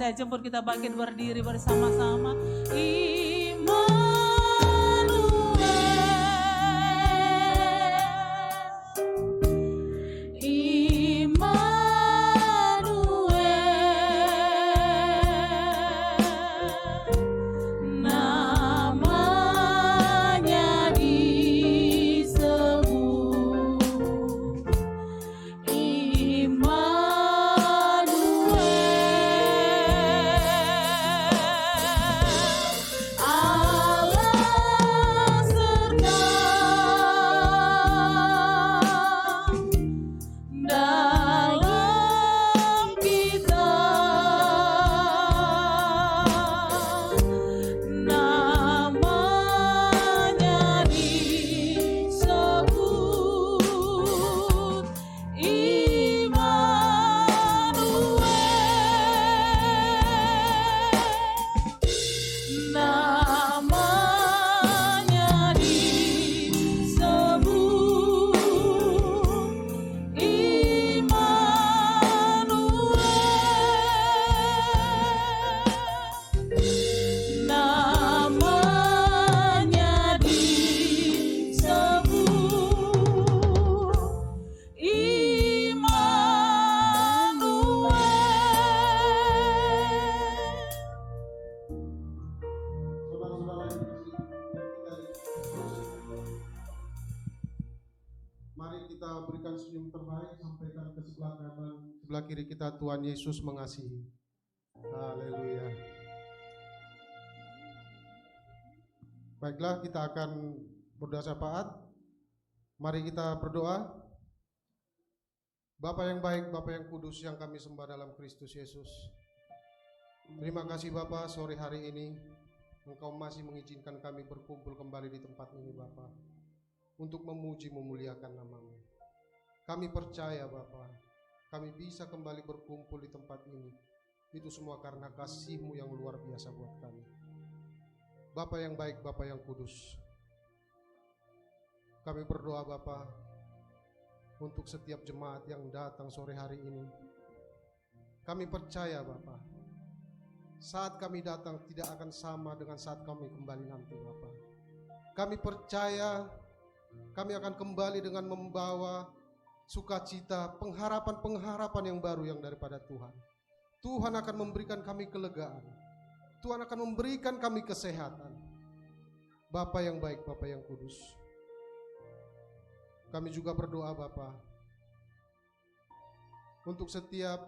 saya jemput kita bangkit berdiri bersama-sama. Sebelah kiri kita, Tuhan Yesus mengasihi. Haleluya. Baiklah, kita akan berdoa syafaat. Mari kita berdoa. Bapa yang baik, Bapa yang kudus yang kami sembah dalam Kristus Yesus. Terima kasih Bapa, sore hari ini Engkau masih mengizinkan kami berkumpul kembali di tempat ini Bapa, untuk memuji memuliakan nama-Mu. Kami percaya Bapa, kami bisa kembali berkumpul di tempat ini. Itu semua karena kasih-Mu yang luar biasa buat kami. Bapa yang baik, Bapa yang kudus, kami berdoa Bapa untuk setiap jemaat yang datang sore hari ini. Kami percaya Bapa, saat kami datang tidak akan sama dengan saat kami kembali nanti Bapa. Kami percaya kami akan kembali dengan membawa sukacita, pengharapan-pengharapan yang baru yang daripada Tuhan. Tuhan akan memberikan kami kelegaan. Tuhan akan memberikan kami kesehatan. Bapa yang baik, Bapa yang kudus, kami juga berdoa Bapa untuk setiap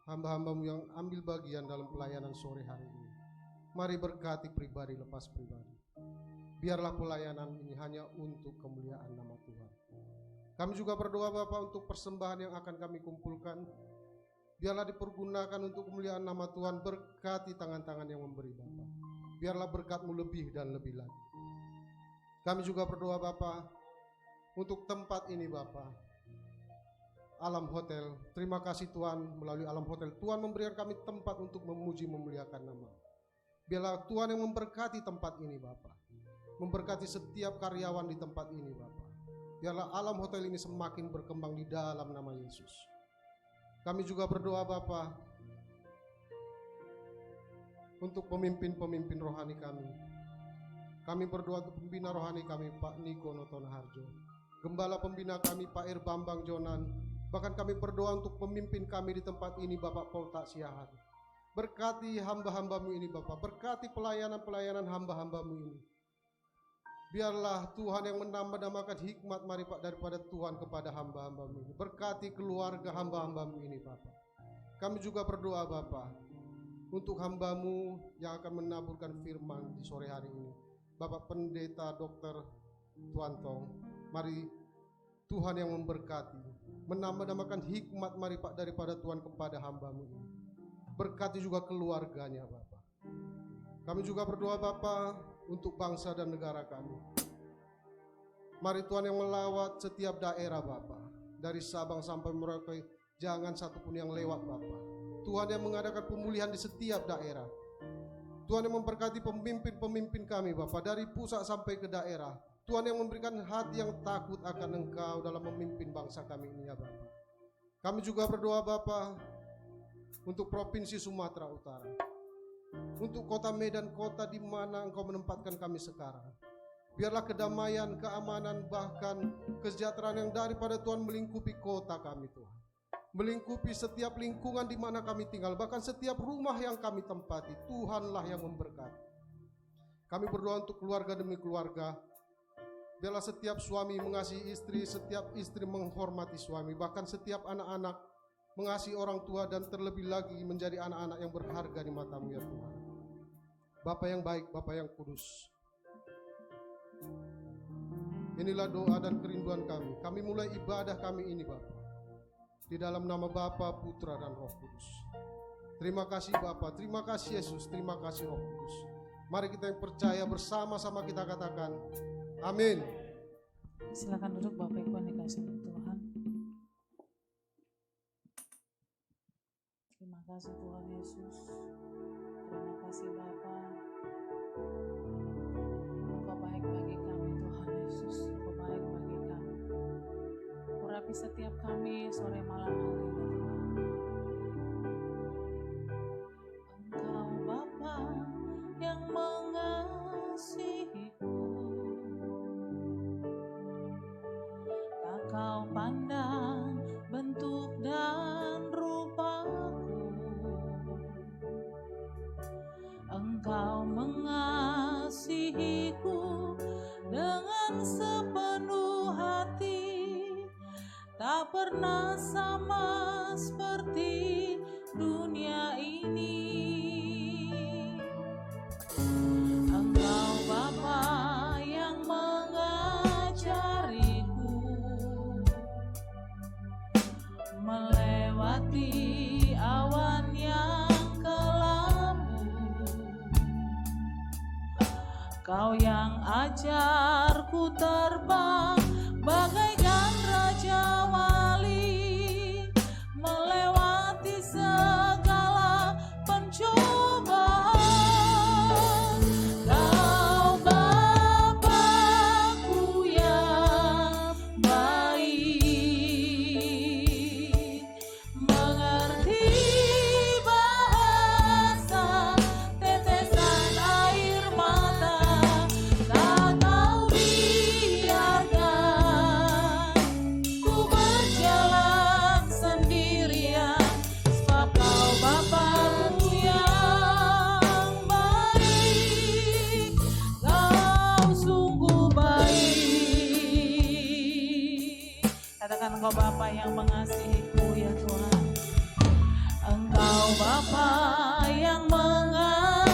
hamba-hamba-Mu yang ambil bagian dalam pelayanan sore hari ini. Mari berkati pribadi lepas pribadi. Biarlah pelayanan ini hanya untuk kemuliaan nama Tuhan. Kami juga berdoa Bapa untuk persembahan yang akan kami kumpulkan. Biarlah dipergunakan untuk kemuliaan nama Tuhan. Berkati tangan-tangan yang memberi Bapa. Biarlah berkat-Mu lebih dan lebih lagi. Kami juga berdoa Bapa untuk tempat ini Bapa, Alam Hotel. Terima kasih Tuhan, melalui Alam Hotel Tuhan memberikan kami tempat untuk memuji memuliakan nama. Biarlah Tuhan yang memberkati tempat ini Bapa, memberkati setiap karyawan di tempat ini Bapa. Biarlah Alam Hotel ini semakin berkembang di dalam nama Yesus. Kami juga berdoa Bapa untuk pemimpin-pemimpin rohani kami. Kami berdoa untuk pembina rohani kami Pak Niko Noton Harjo, Gembala pembina kami Pak Ir Bambang Jonan. Bahkan kami berdoa untuk pemimpin kami di tempat ini Bapak Polta Siahan. Berkati hamba-hamba-Mu ini Bapak, berkati pelayanan-pelayanan hamba-hamba-Mu ini. Biarlah Tuhan yang menambah-nambahkan hikmat mari Pak daripada Tuhan kepada hamba-hamba-Mu ini. Berkati keluarga hamba-hamba-Mu ini Bapak. Kami juga berdoa Bapak untuk hamba-Mu yang akan menaburkan firman di sore hari ini, Bapak Pendeta Dr. Tuantong. Mari Tuhan yang memberkati, menambah-nambahkan hikmat mari Pak daripada Tuhan kepada hamba-Mu ini. Berkati juga keluarganya Bapak. Kami juga berdoa Bapak untuk bangsa dan negara kami. Mari Tuhan yang melawat setiap daerah Bapak, dari Sabang sampai Merauke, jangan satupun yang lewat Bapak. Tuhan yang mengadakan pemulihan di setiap daerah. Tuhan yang memberkati pemimpin-pemimpin kami Bapak, dari pusat sampai ke daerah. Tuhan yang memberikan hati yang takut akan Engkau dalam memimpin bangsa kami ini ya Bapak. Kami juga berdoa Bapak untuk Provinsi Sumatera Utara, untuk kota Medan, kota di mana Engkau menempatkan kami sekarang. Biarlah kedamaian, keamanan, bahkan kesejahteraan yang daripada Tuhan melingkupi kota kami Tuhan. Melingkupi setiap lingkungan di mana kami tinggal, bahkan setiap rumah yang kami tempati. Tuhanlah yang memberkati. Kami berdoa untuk keluarga demi keluarga. Biarlah setiap suami mengasihi istri, setiap istri menghormati suami, bahkan setiap anak-anak mengasihi orang tua, dan terlebih lagi menjadi anak-anak yang berharga di mata-Mu ya Tuhan. Bapa yang baik, Bapa yang kudus, inilah doa dan kerinduan kami. Kami mulai ibadah kami ini Bapa, di dalam nama Bapa, Putra, dan Roh Kudus. Terima kasih Bapa, terima kasih Yesus, terima kasih Roh Kudus. Mari kita yang percaya bersama-sama kita katakan, amin. Silakan duduk Bapak Ibu yang dikasihi Tuhan. Terima kasih Tuhan Yesus. Terima kasih Bapa. Engkau baik bagi kami Tuhan Yesus. Engkau baik bagi kami. Urapi setiap kami sore malam hari ini Tuhan. Engkau Bapa yang mengasihiku, tak kau pandang bentuk dan rupaku. Engkau mengasihiku dengan sepenuh hati, tak pernah sama seperti dunia ini. Engkau Bapa yang mengajariku melewati awan yang kelabu. Kau yang ajarku terbang bagaikan raja wali, melewati segala pencobaan. Kau Bapakku yang baik, mengerti bahasa tetesan air mata. Tak kau biarkan ku berjalan sendirian, sebab kau Bapakku yang baik. Kau sungguh baik. Katakan Engkau Bapa yang mengasihiku ya Tuhan. Engkau Bapa yang mengasihiku,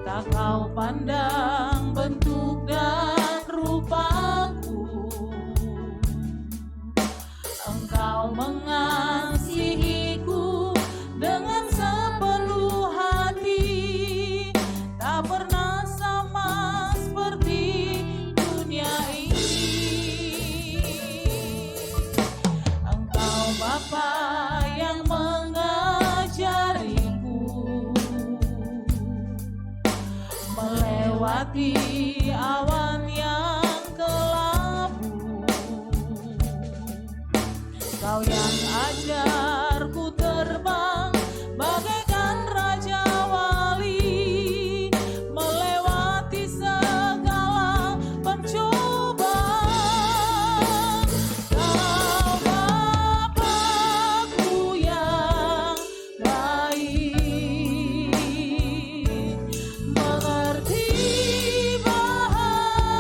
tak kau pandang bentuk dan rupaku. Engkau mengasihiku dengan sepenuh hati, tak pernah sama seperti dunia ini. Engkau Bapa yang mengajariku melewati awan yang kelabu. Kau yang ajarku terbang bagaikan raja wali, melewati segala pencobaan. Kau Bapakku yang baik, mengerti bahasa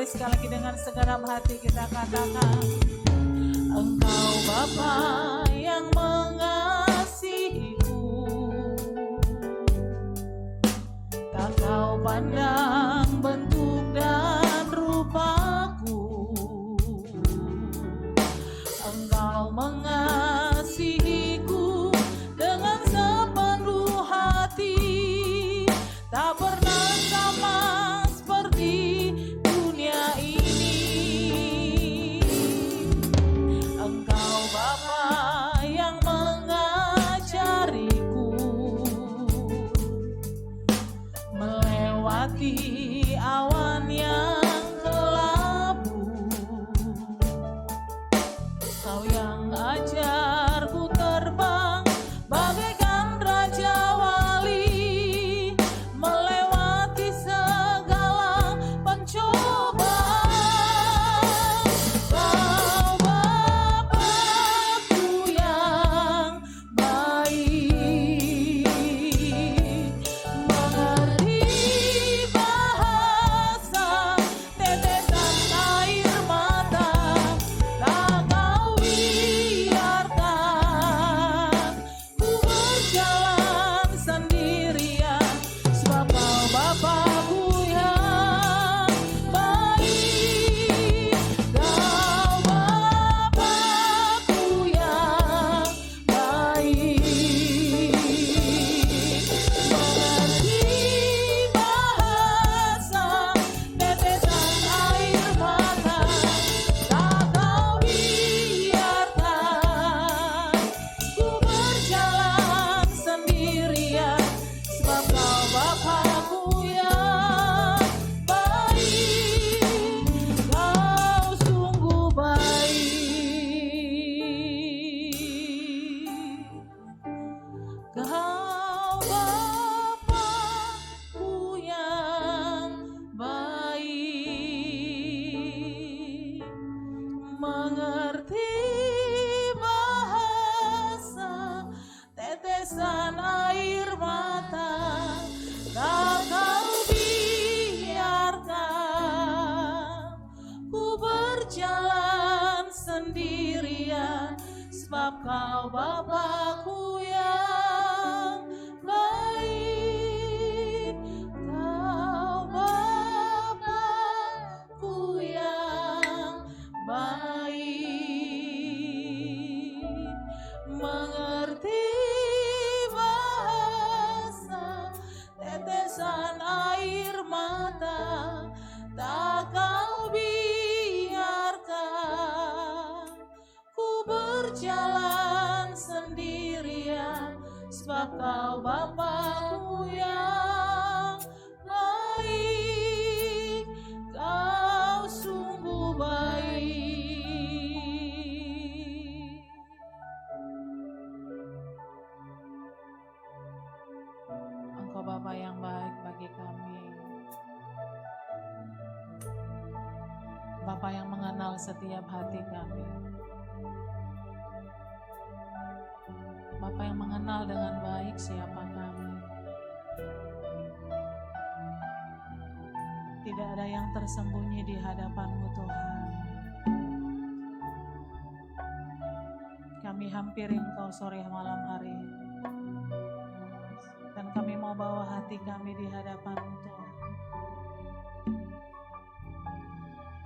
Mari sekali lagi dengan segenap hati kita katakan, Engkau Bapa yang mengasihiku, tak kau pandang bentuk dan rupaku. Engkau mengasihiku dengan sepenuh hati, tak pernah sama seperti dunia ini. Engkau Bapa yang mengajariku melewati awan yang kelabu. Kau yang ajarku terbang bagaikan raja wali, melewati segala pencobaan. Kau Bapakku yang baik, mengerti bahasa tetesan air mata, tak kau biarkan ku berjalan sendirian, sebab kau Bapakku yang baik. Kau Bapakku yang baik, mengerti bahasa tetesan air mata, tak kau biarkan ku berjalan sendirian, sebab kau Bapakku yang baik. Kau sungguh baik. Kau Bapakku yang baik, mengerti bahasa tetesan air mata, tak kau biarkan ku berjalan sendirian, sebab kau Bapakku yang baik. Kau Bapakku yang baik, mengerti bahasa tetesan air mata, tak kau biarkan ku berjalan sendirian, sebab kau Bapakku yang baik. Kau sungguh baik. Engkau Bapa yang baik bagi kami, Bapa yang mengenal setiap hati kami, Bapa yang mengenal dengan baik siapa kami. Tidak ada yang tersembunyi di hadapan-Mu Tuhan. Kami hampiri Engkau sore malam hari ini, dan kami mau bawa hati kami di hadapan-Mu Tuhan.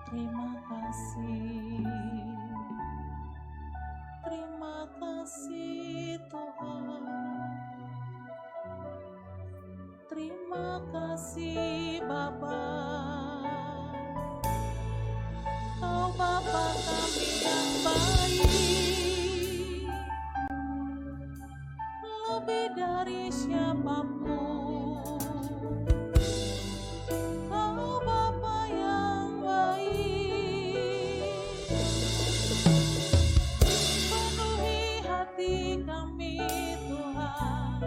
Terima kasih, terima kasih Tuhan. Terima kasih Bapa, Kau Bapa kami yang baik, lebih dari siapapun. Kau Bapa yang baik, penuhi hati kami Tuhan,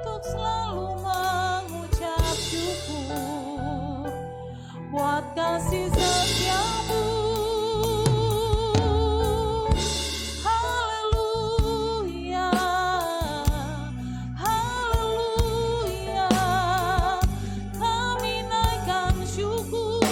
untuk selalu mengucap syukur buat kasih setiamu. Haleluya, haleluya, kami naikkan syukur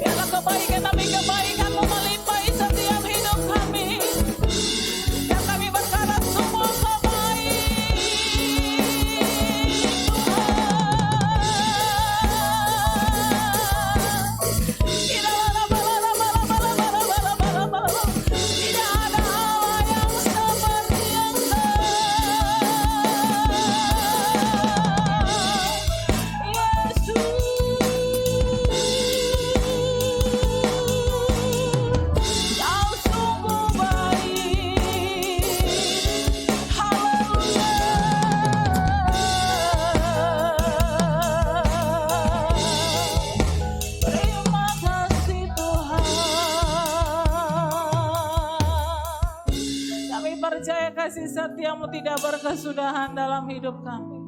Biarlah kebaikan demi kebaikan-Mu melimpahi setiap hidup kami. Dan kami berkata semua Kau baik, Tuhan. Tidak ada Allah yang seperti Engkau, Yesus. Kau sungguh baik. Haleluya. Terima kasih Tuhan. Kami percaya kasih setia-Mu tidak berkesudahan dalam hidup kami.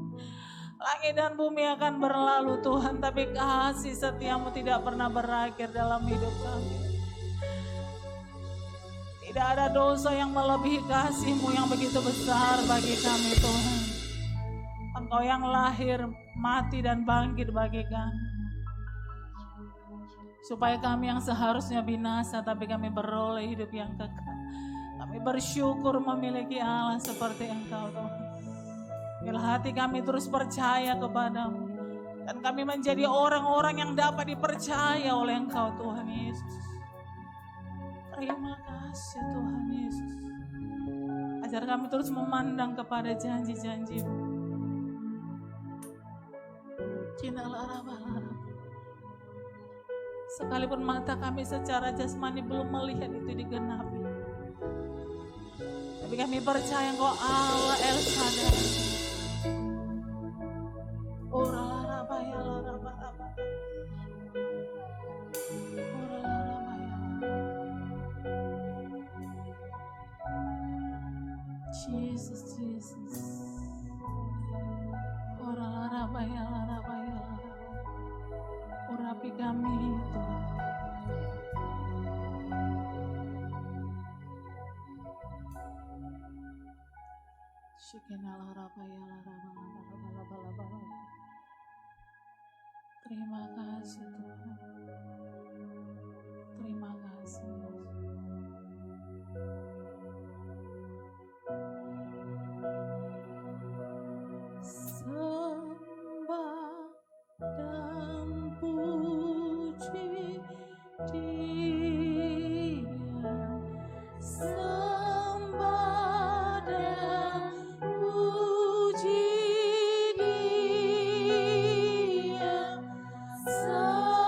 Langit dan bumi akan berlalu Tuhan, tapi kasih setia-Mu tidak pernah berakhir dalam hidup kami. Tidak ada dosa yang melebihi kasih-Mu yang begitu besar bagi kami Tuhan. Engkau yang lahir, mati dan bangkit bagi kami. Supaya kami yang seharusnya binasa, tapi kami beroleh hidup yang kekal. Kami bersyukur memiliki Allah seperti Engkau Tuhan. Biarlah hati kami terus percaya kepadamu. Dan kami menjadi orang-orang yang dapat dipercaya oleh Engkau Tuhan Yesus. Terima kasih Tuhan Yesus. Ajar kami terus memandang kepada janji-janji-Mu. Sekalipun mata kami secara jasmani belum melihat itu digenapi, tapi kami percaya Engkau Allah El Shaddai. Jesus, Jesus. Urapi kami Tuhan. Terima kasih Tuhan. Terima kasih. Sembah dan puji Dia, sembah dan puji Dia, sembah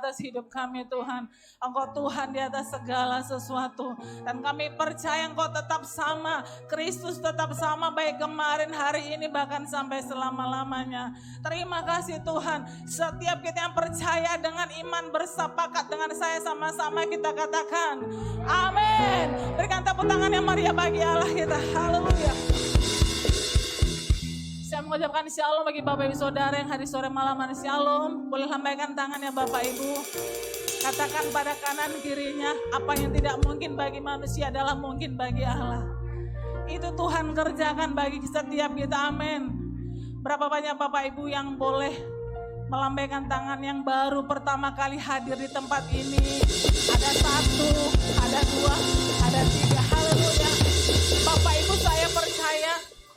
atas hidup kami Tuhan. Engkau Tuhan di atas segala sesuatu. Dan kami percaya Engkau tetap sama. Kristus tetap sama baik kemarin, hari ini, bahkan sampai selama-lamanya. Terima kasih Tuhan. Setiap kita yang percaya dengan iman bersepakat dengan saya, sama-sama kita katakan amin. Berikan tepuk tangan yang meriah bagi Allah kita. Haleluya. Saya mengucapkan shalom bagi Bapak Ibu Saudara yang hari sore malam hari shalom. Boleh lambaikan tangannya Bapak Ibu. Katakan pada kanan kirinya, apa yang tidak mungkin bagi manusia adalah mungkin bagi Allah. Itu Tuhan kerjakan bagi setiap kita, amin. Berapa banyak Bapak Ibu yang boleh melambaikan tangan yang baru pertama kali hadir di tempat ini? Ada 1, ada 2, ada 3, haleluya. Bapak Ibu, saya percaya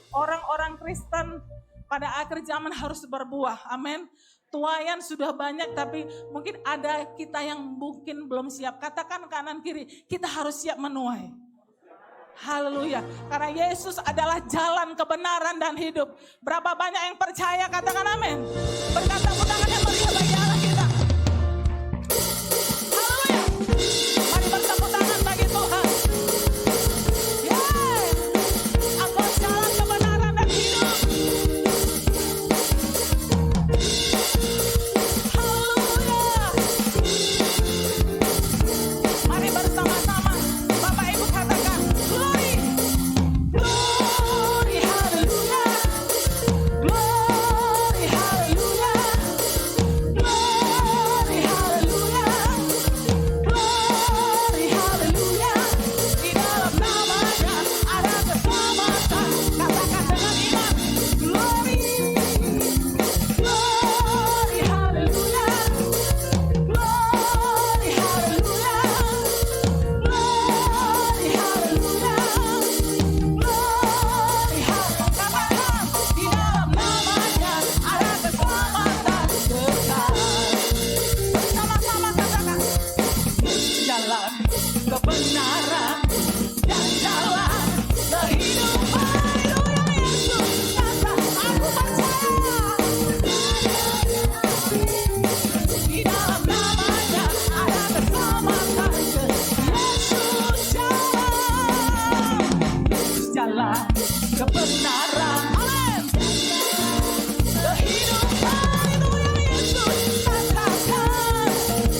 orang-orang Kristen pada akhir zaman harus berbuah, amin. Tuayan sudah banyak, tapi mungkin ada kita yang mungkin belum siap. Katakan kanan kiri, kita harus siap menuai. Haleluya, karena Yesus adalah jalan kebenaran dan hidup. Berapa banyak yang percaya, katakan amin. Berkata tepuk tangan yang meriah bagi Allah kita. Haleluya, mari bertepuk tangan bagi Tuhan. Aku jalan kebenaran dan hidup. Haleluya. Mari bersama-sama Bapak Ibu katakan glory, glory, haleluya, glory, haleluya, glory, haleluya, glory, haleluya. Di dalam namanya ada keselamatan. Katakan dengan iman, glory, glory, haleluya, glory, haleluya, glory, haleluya, glory, haleluya. Di dalam namanya ada keselamatan kekal. Sama-sama katakan, jalan kebenaran dan jalan kehidupan. Haleluya, Yesus kata, aku percaya. Di dalam namanya ada keselamatan. Yesus jalan kebenaran, amin, kehidupan. Haleluya, Yesus katakan,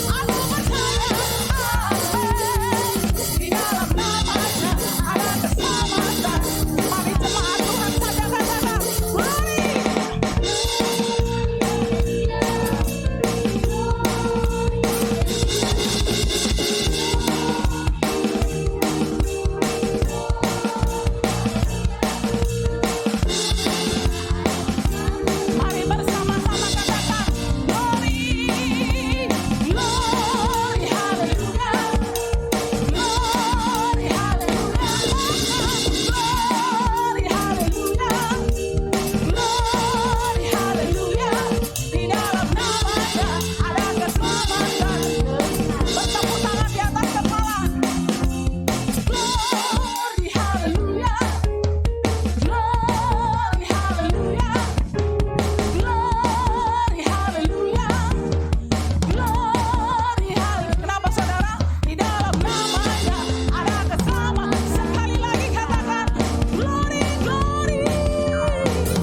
aku percaya, amin. Di dalam namanya ada keselamatan. Mari jemaat Tuhan saja katakan glory. Mari bersama-sama katakan glory, glory, haleluya, glory, haleluya, glory, haleluya, glory, haleluya. Di dalam namanya ada keselamatan. Bertepuk tangan di atas kepala. Glory, haleluya, glory, haleluya, glory, haleluya, glory, haleluya. Kenapa saudara? Di dalam namanya ada keselamatan. Sekali lagi katakan glory, glory,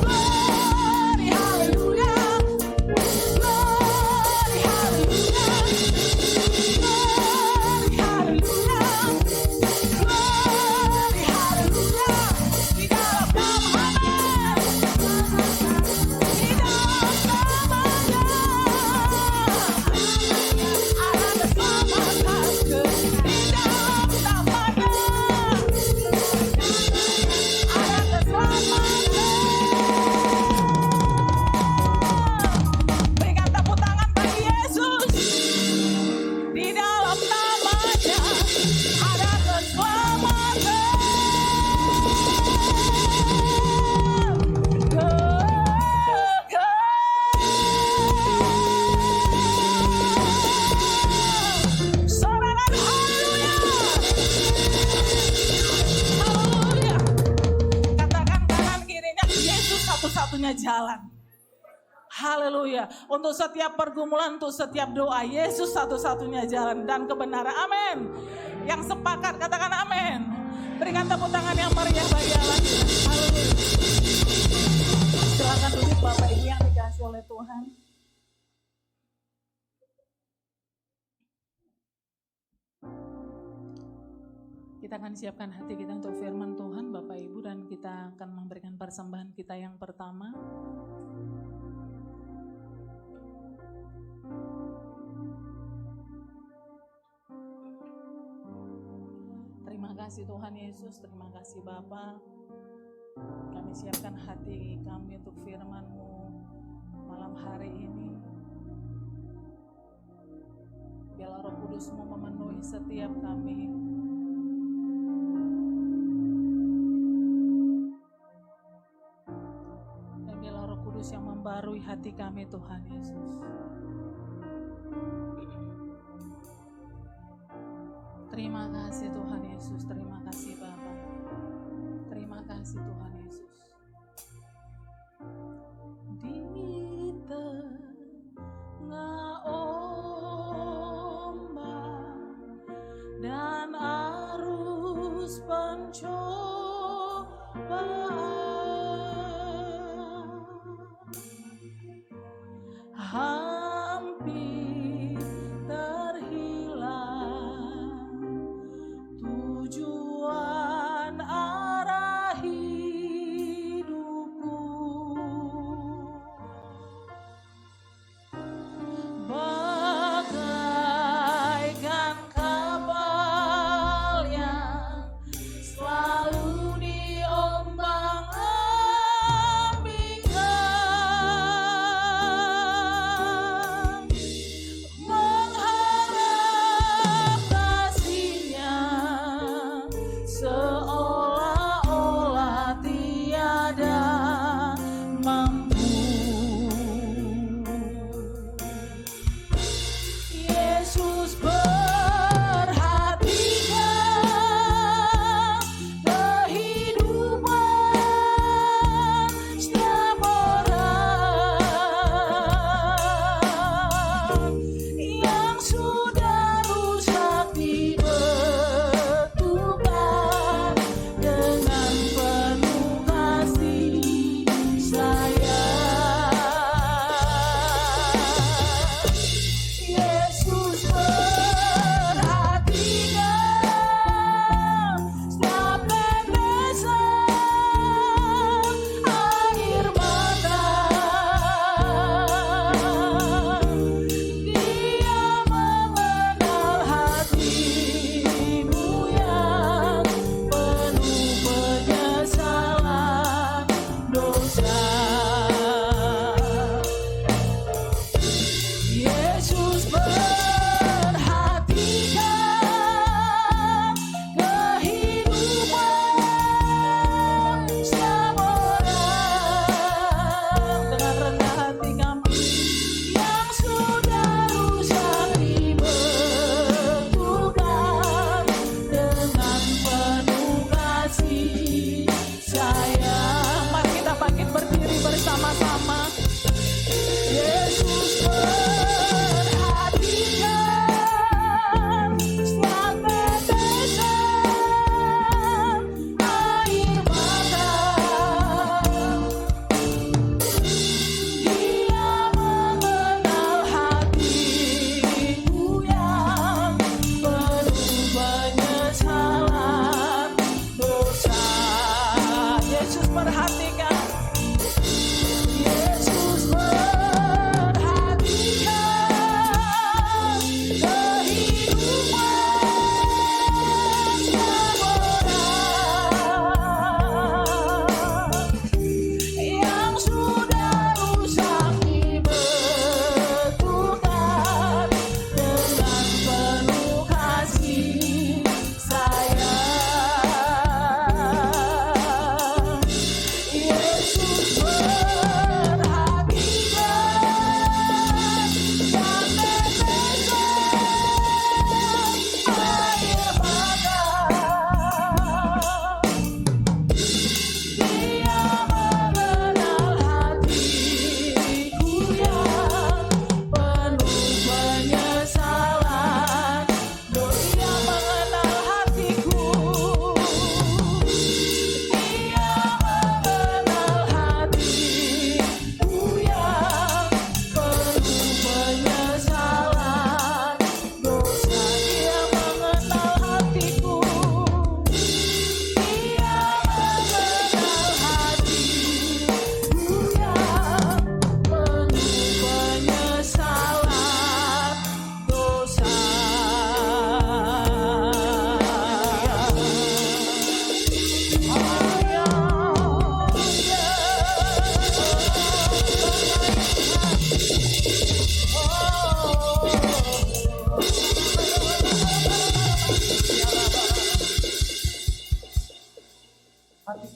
glory, haleluya, glory, haleluya, glory, haleluya, glory, haleluya. Di dalam namanya, di dalam namanya ada keselamatan. Di dalam namanya ada keselamatan. Berikan tepuk tangan bagi Yesus. Di dalam namanya ada keselamatan. Sorangan haleluya. Haleluya. Katakan kanan kirinya, Yesus satu-satunya jalan. Haleluya. Untuk setiap pergumulan, untuk setiap doa, Yesus satu-satunya jalan dan kebenaran. Amin. Yang sepakat katakan amin. Berikan tepuk tangan yang meriah bagi Allah. Haleluya. Silakan duduk Bapak Ibu yang dikasihi oleh Tuhan. Kita akan siapkan hati kita untuk firman Tuhan Bapak Ibu, dan kita akan memberikan persembahan kita yang pertama. Terima kasih Tuhan Yesus, terima kasih Bapa. Kami siapkan hati kami untuk firman-Mu malam hari ini. Biarlah Roh Kudus-Mu memenuhi setiap kami. Dan biarlah Roh Kudus yang membarui hati kami Tuhan Yesus. Terima kasih Tuhan Yesus, terima kasih Bapa. Terima kasih Tuhan Yesus. Di tengah ombak dan arus pencobaan, hampir terhilang tujuan arah hidupku. Bagaikan kapal yang selalu diombang-ambingkan, mengharap kasih-Nya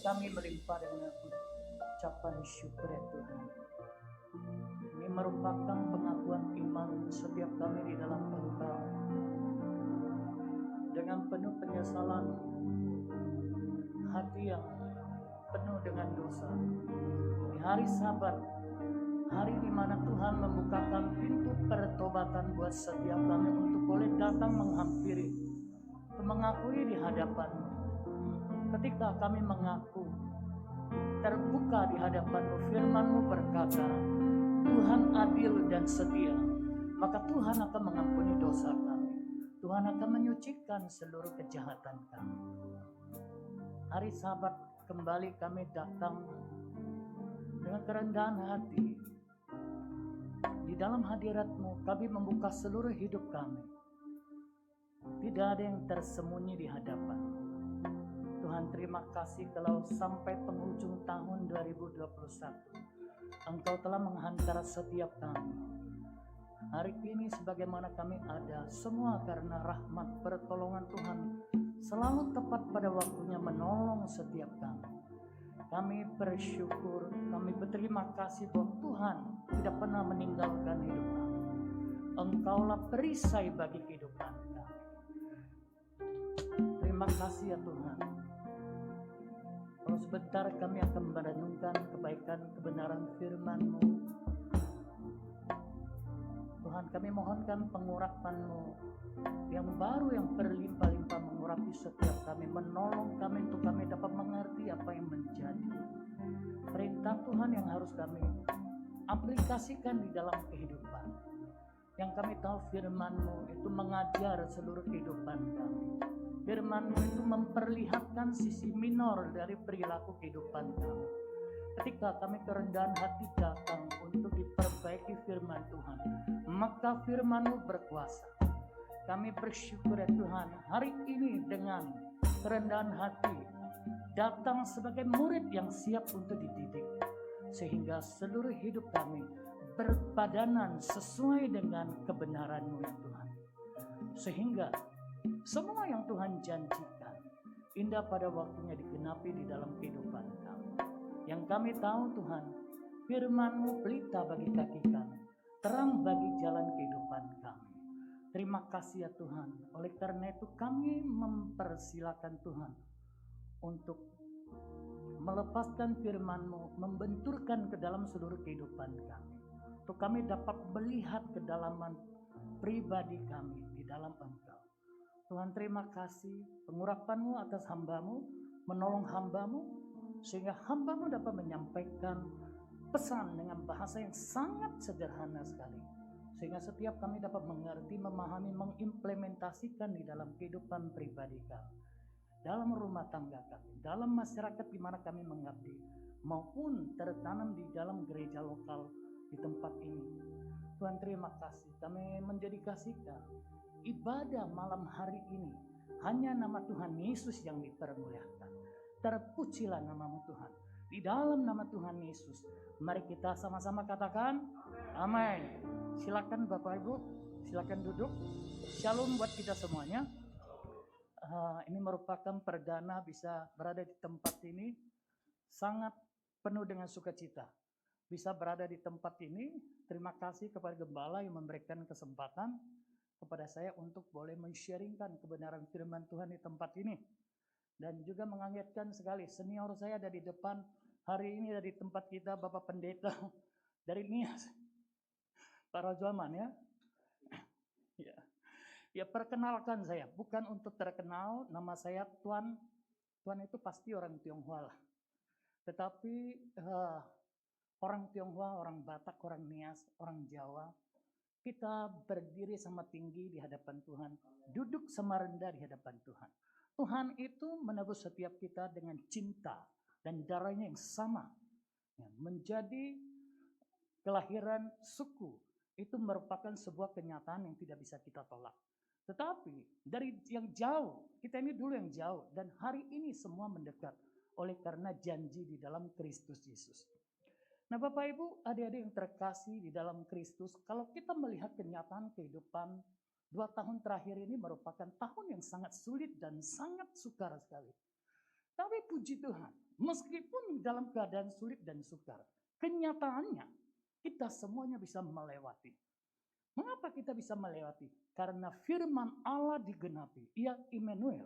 kami melimpah dengan ucapan syukur ya Tuhan. Ini merupakan pengakuan iman setiap kami di dalam Engkau. Dengan penuh penyesalan, hati yang penuh dengan dosa. Di hari Sabat, hari di mana Tuhan membukakan pintu pertobatan buat setiap kami untuk boleh datang menghampiri, mengakui di hadapan-Mu. Ketika kami mengaku, terbuka di hadapan-Mu, firman-Mu berkata, Tuhan adil dan setia, maka Tuhan akan mengampuni dosa kami. Tuhan akan menyucikan seluruh kejahatan kami. Hari Sabat kembali kami datang dengan kerendahan hati. Di dalam hadirat-Mu kami membuka seluruh hidup kami. Tidak ada yang tersembunyi di hadapan. Tuhan, terima kasih kalau sampai penghujung tahun 2021 Engkau telah menghantar setiap kami. Hari ini sebagaimana kami ada, semua karena rahmat pertolongan Tuhan selalu tepat pada waktunya menolong setiap kami. Kami bersyukur, kami berterima kasih bahwa Tuhan tidak pernah meninggalkan hidup kami. Engkaulah perisai bagi kehidupan kami. Terima kasih ya Tuhan. Kalau sebentar kami akan merenungkan kebaikan kebenaran firman-Mu. Tuhan, kami mohonkan pengurapan-Mu yang baru, yang berlimpah-limpah mengurapi setiap kami, menolong kami untuk kami dapat mengerti apa yang menjadi perintah Tuhan yang harus kami aplikasikan di dalam kehidupan. Yang kami tahu firman-Mu itu mengajar seluruh kehidupan kami. Firman-Mu itu memperlihatkan sisi minor dari perilaku kehidupan kami. Ketika kami kerendahan hati datang untuk diperbaiki firman Tuhan, maka firman-Mu berkuasa. Kami bersyukur ya Tuhan, hari ini dengan kerendahan hati datang sebagai murid yang siap untuk dididik, sehingga seluruh hidup kami berpadanan sesuai dengan kebenaran-Mu ya Tuhan. Sehingga semua yang Tuhan janjikan indah pada waktunya digenapi di dalam kehidupan kami. Yang kami tahu Tuhan, firman-Mu pelita bagi kaki kami, terang bagi jalan kehidupan kami. Terima kasih ya Tuhan. Oleh karena itu kami mempersilakan Tuhan untuk melepaskan firman-Mu, membenturkan ke dalam seluruh kehidupan kami. Untuk kami dapat melihat kedalaman pribadi kami di dalam Engkau. Tuhan, terima kasih pengurapan-Mu atas hamba-Mu, menolong hamba-Mu, sehingga hamba-Mu dapat menyampaikan pesan dengan bahasa yang sangat sederhana sekali. Sehingga setiap kami dapat mengerti, memahami, mengimplementasikan di dalam kehidupan pribadi kami, dalam rumah tangga kami, dalam masyarakat di mana kami mengabdi, maupun tertanam di dalam gereja lokal di tempat ini. Tuhan, terima kasih. Kami mendedikasikan ibadah malam hari ini hanya nama Tuhan Yesus yang dipermuliakan. Terpujilah nama-Mu Tuhan. Di dalam nama Tuhan Yesus, mari kita sama-sama katakan amin. Silakan Bapak Ibu, silakan duduk. Shalom buat kita semuanya. Ini merupakan perdana bisa berada di tempat ini, sangat penuh dengan sukacita. Bisa berada di tempat ini, terima kasih kepada Gembala yang memberikan kesempatan kepada saya untuk boleh men-sharingkan kebenaran firman Tuhan di tempat ini. Dan juga mengagetkan sekali, senior saya ada di depan hari ini dari tempat kita, Bapak Pendeta dari Nias, Pak Rajaman ya. Ya perkenalkan saya, bukan untuk terkenal, nama saya Tuan. Tuan itu pasti orang Tionghoa lah. Tetapi orang Tionghoa, orang Batak, orang Nias, orang Jawa, kita berdiri sama tinggi di hadapan Tuhan, duduk sama rendah di hadapan Tuhan. Tuhan itu menebus setiap kita dengan cinta dan darahnya yang sama. Menjadi kelahiran suku itu merupakan sebuah kenyataan yang tidak bisa kita tolak. Tetapi dari yang jauh, kita ini dulu yang jauh, dan hari ini semua mendekat oleh karena janji di dalam Kristus Yesus. Nah Bapak Ibu, adik-adik yang terkasih di dalam Kristus, kalau kita melihat kenyataan kehidupan 2 tahun terakhir ini merupakan tahun yang sangat sulit dan sangat sukar sekali. Tapi puji Tuhan, meskipun dalam keadaan sulit dan sukar, kenyataannya kita semuanya bisa melewati. Mengapa kita bisa melewati? Karena firman Allah digenapi. Ia Immanuel,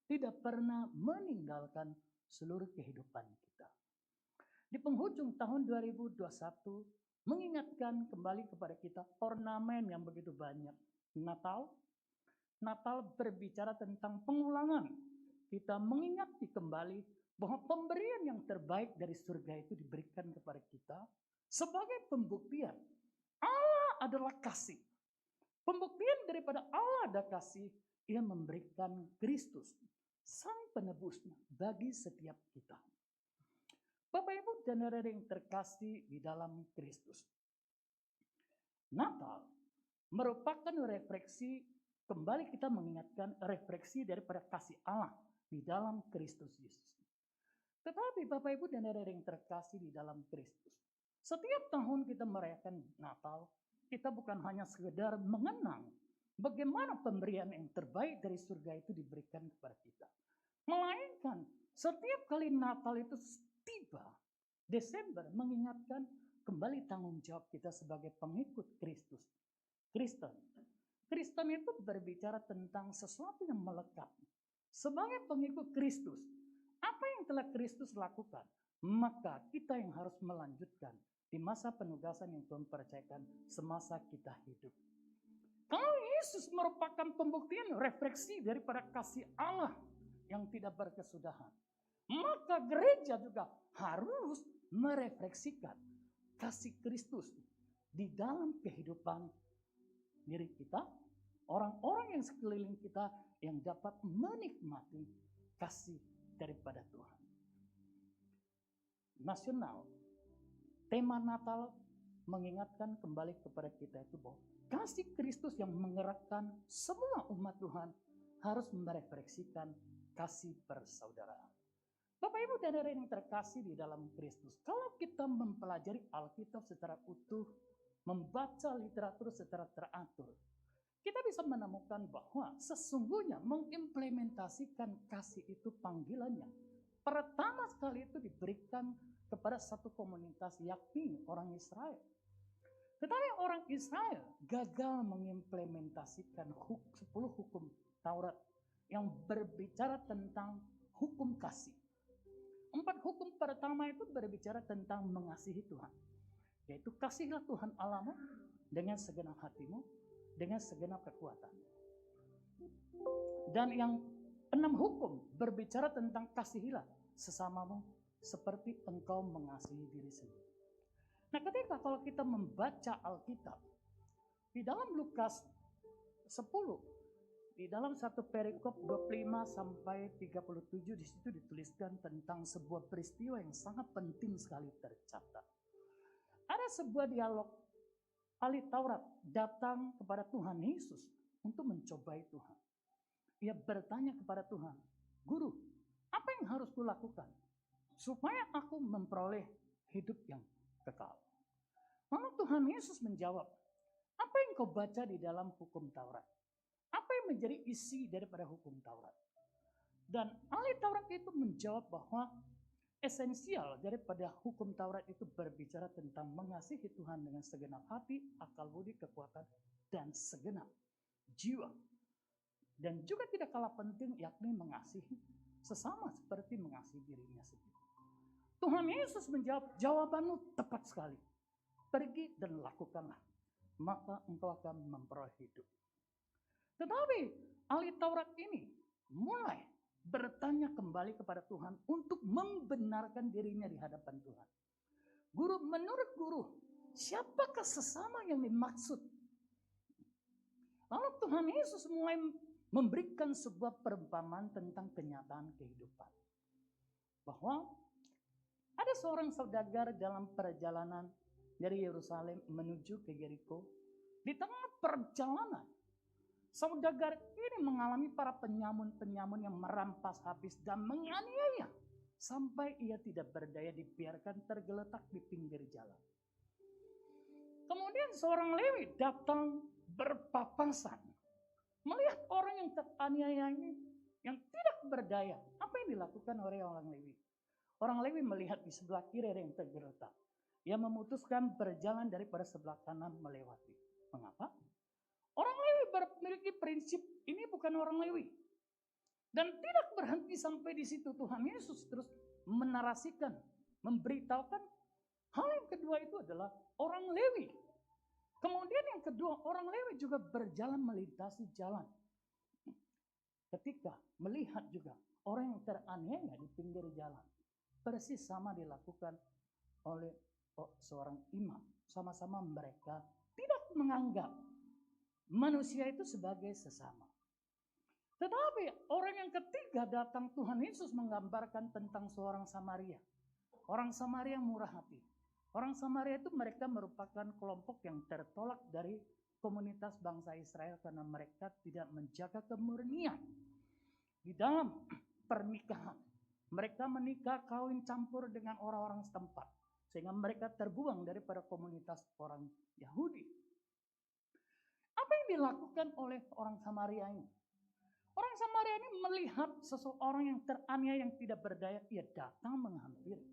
tidak pernah meninggalkan seluruh kehidupan kita. Di penghujung tahun 2021, mengingatkan kembali kepada kita ornamen yang begitu banyak. Natal berbicara tentang pengulangan. Kita mengingati kembali bahwa pemberian yang terbaik dari surga itu diberikan kepada kita sebagai pembuktian Allah adalah kasih. Pembuktian daripada Allah ada kasih, ia memberikan Kristus, sang penebusnya bagi setiap kita. Bapak Ibu dan saudara yang terkasih di dalam Kristus. Natal merupakan refleksi, kembali kita mengingatkan refleksi daripada kasih Allah di dalam Kristus Yesus. Tetapi Bapak Ibu dan saudara yang terkasih di dalam Kristus, setiap tahun kita merayakan Natal, kita bukan hanya sekedar mengenang bagaimana pemberian yang terbaik dari surga itu diberikan kepada kita. Melainkan setiap kali Natal itu tiba, Desember mengingatkan kembali tanggung jawab kita sebagai pengikut Kristus. Kristen itu berbicara tentang sesuatu yang melekat. Sebagai pengikut Kristus, apa yang telah Kristus lakukan, maka kita yang harus melanjutkan di masa penugasan yang Tuhan percayakan semasa kita hidup. Kalau Yesus merupakan pembuktian refleksi daripada kasih Allah yang tidak berkesudahan, maka gereja juga harus merefleksikan kasih Kristus di dalam kehidupan diri kita, orang-orang yang sekeliling kita yang dapat menikmati kasih daripada Tuhan. Nasional, tema Natal mengingatkan kembali kepada kita itu bahwa kasih Kristus yang menggerakkan semua umat Tuhan harus merefleksikan kasih persaudaraan. Bapak Ibu dan saudara yang terkasih di dalam Kristus, kalau kita mempelajari Alkitab secara utuh, membaca literatur secara teratur, kita bisa menemukan bahwa sesungguhnya mengimplementasikan kasih itu panggilannya. Pertama sekali itu diberikan kepada satu komunitas, yakni orang Israel. Tetapi orang Israel gagal mengimplementasikan 10 hukum Taurat yang berbicara tentang hukum kasih. 4 hukum pertama itu berbicara tentang mengasihi Tuhan. Yaitu kasihilah Tuhan Allahmu dengan segenap hatimu, dengan segenap kekuatan. Dan yang 6 hukum berbicara tentang kasihilah sesamamu seperti engkau mengasihi diri sendiri. Nah, ketika kalau kita membaca Alkitab, di dalam Lukas 10, di dalam satu perikop 25 sampai 37 di situ dituliskan tentang sebuah peristiwa yang sangat penting sekali tercatat. Ada sebuah dialog ahli Taurat datang kepada Tuhan Yesus untuk mencobai Tuhan. Ia bertanya kepada Tuhan, "Guru, apa yang harus kulakukan supaya aku memperoleh hidup yang kekal?" Lalu Tuhan Yesus menjawab, "Apa yang kau baca di dalam hukum Taurat? Apa yang menjadi isi daripada hukum Taurat?" Dan ahli Taurat itu menjawab bahwa esensial daripada hukum Taurat itu berbicara tentang mengasihi Tuhan dengan segenap hati, akal budi, kekuatan, dan segenap jiwa. Dan juga tidak kalah penting yakni mengasihi sesama seperti mengasihi dirinya sendiri. Tuhan Yesus menjawab, "Jawabanmu tepat sekali. Pergi dan lakukanlah, maka engkau akan memperoleh hidup." Tetapi ahli Taurat ini mulai bertanya kembali kepada Tuhan untuk membenarkan dirinya di hadapan Tuhan. "Guru, menurut guru, siapakah sesama yang dimaksud?" Lalu Tuhan Yesus mulai memberikan sebuah perumpamaan tentang kenyataan kehidupan. Bahwa ada seorang saudagar dalam perjalanan dari Yerusalem menuju ke Yeriko. Di tengah perjalanan, saudagar ini mengalami para penyamun-penyamun yang merampas habis dan menganiaya sampai ia tidak berdaya, dibiarkan tergeletak di pinggir jalan. Kemudian seorang Lewi datang berpapasan. Melihat orang yang teraniaya ini, yang tidak berdaya. Apa yang dilakukan oleh orang Lewi? Orang Lewi melihat di sebelah kiri ada yang tergeletak. Ia memutuskan berjalan daripada sebelah kanan melewati. Mengapa? Orang Lewi memiliki prinsip, ini bukan orang Lewi. Dan tidak berhenti sampai di situ. Tuhan Yesus terus menarasikan, memberitahukan hal yang kedua itu adalah orang Lewi. Kemudian yang kedua, orang Lewi juga berjalan melintasi jalan. Ketika melihat juga orang yang teraniaya di pinggir jalan. Persis sama dilakukan oleh seorang imam. Sama-sama mereka tidak menganggap manusia itu sebagai sesama. Tetapi orang yang ketiga datang, Tuhan Yesus menggambarkan tentang seorang Samaria. Orang Samaria murah hati. Orang Samaria itu mereka merupakan kelompok yang tertolak dari komunitas bangsa Israel karena mereka tidak menjaga kemurnian di dalam pernikahan. Mereka menikah kawin campur dengan orang-orang setempat sehingga mereka terbuang daripada komunitas orang Yahudi. Apa yang dilakukan oleh orang Samaria ini? Orang Samaria ini melihat seseorang yang teraniaya yang tidak berdaya, ia datang menghampiri.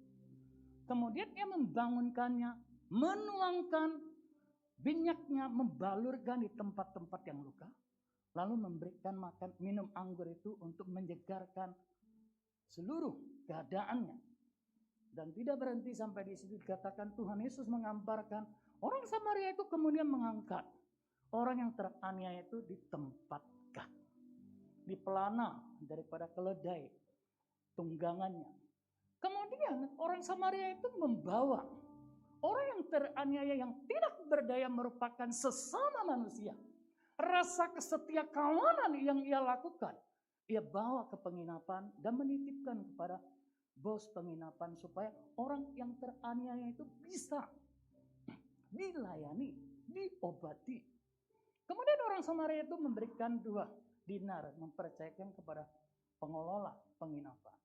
Kemudian ia membangunkannya, menuangkan minyaknya, membalurkan di tempat-tempat yang luka, lalu memberikan makan minum anggur itu untuk menyegarkan seluruh keadaannya. Dan tidak berhenti sampai di situ, dikatakan Tuhan Yesus menggambarkan orang Samaria itu kemudian mengangkat orang yang teraniaya itu ditempatkan di pelana daripada keledai tunggangannya. Kemudian orang Samaria itu membawa orang yang teraniaya yang tidak berdaya merupakan sesama manusia. Rasa kesetia kawanan yang ia lakukan, ia bawa ke penginapan dan menitipkan kepada bos penginapan supaya orang yang teraniaya itu bisa dilayani, diobati. Kemudian orang Samaria itu memberikan 2 dinar, mempercayakan kepada pengelola penginapan.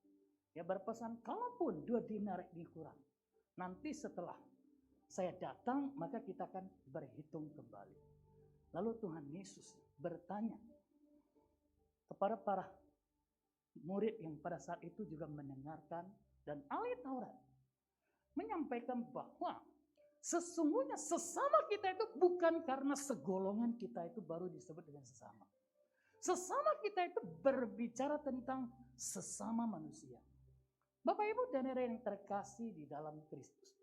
Ia berpesan, kalaupun 2 dinar ini kurang, nanti setelah saya datang maka kita akan berhitung kembali. Lalu Tuhan Yesus bertanya kepada para murid yang pada saat itu juga mendengarkan, dan ahli Taurat menyampaikan bahwa sesungguhnya sesama kita itu bukan karena segolongan kita itu baru disebut dengan sesama. Sesama kita itu berbicara tentang sesama manusia. Bapak Ibu dan saudara yang terkasih di dalam Kristus.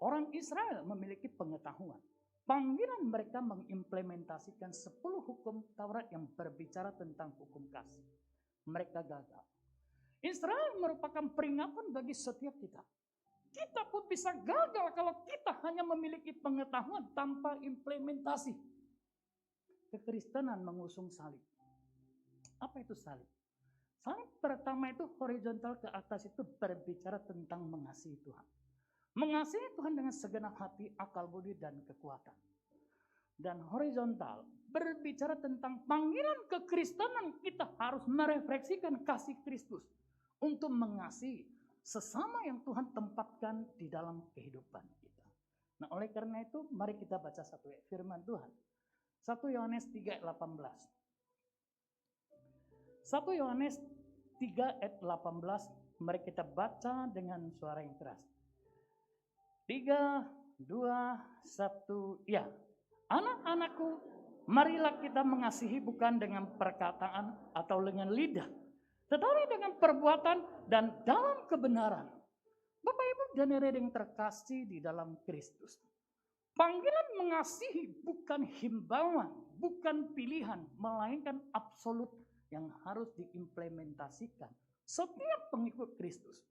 Orang Israel memiliki pengetahuan. Panggilan mereka mengimplementasikan 10 hukum Taurat yang berbicara tentang hukum kasih. Mereka gagal. Israel merupakan peringatan bagi setiap kita. Kita pun bisa gagal kalau kita hanya memiliki pengetahuan tanpa implementasi. Kekristenan mengusung salib. Apa itu salib? Salib pertama itu horizontal ke atas itu berbicara tentang mengasihi Tuhan. Mengasihi Tuhan dengan segenap hati, akal budi, dan kekuatan. Dan horizontal berbicara tentang panggilan kekristenan, kita harus merefleksikan kasih Kristus untuk mengasihi sesama yang Tuhan tempatkan di dalam kehidupan kita. Nah, oleh karena itu mari kita baca satu firman Tuhan. 1 Yohanes 3 ayat 18. 1 Yohanes 3 ayat 18, mari kita baca dengan suara yang keras. 3, 2, 1, ya. Anak-anakku, marilah kita mengasihi bukan dengan perkataan atau dengan lidah, tetapi dengan perbuatan dan dalam kebenaran. Bapak Ibu dan saudara yang terkasih di dalam Kristus. Panggilan mengasihi bukan himbauan, bukan pilihan, melainkan absolut yang harus diimplementasikan setiap pengikut Kristus.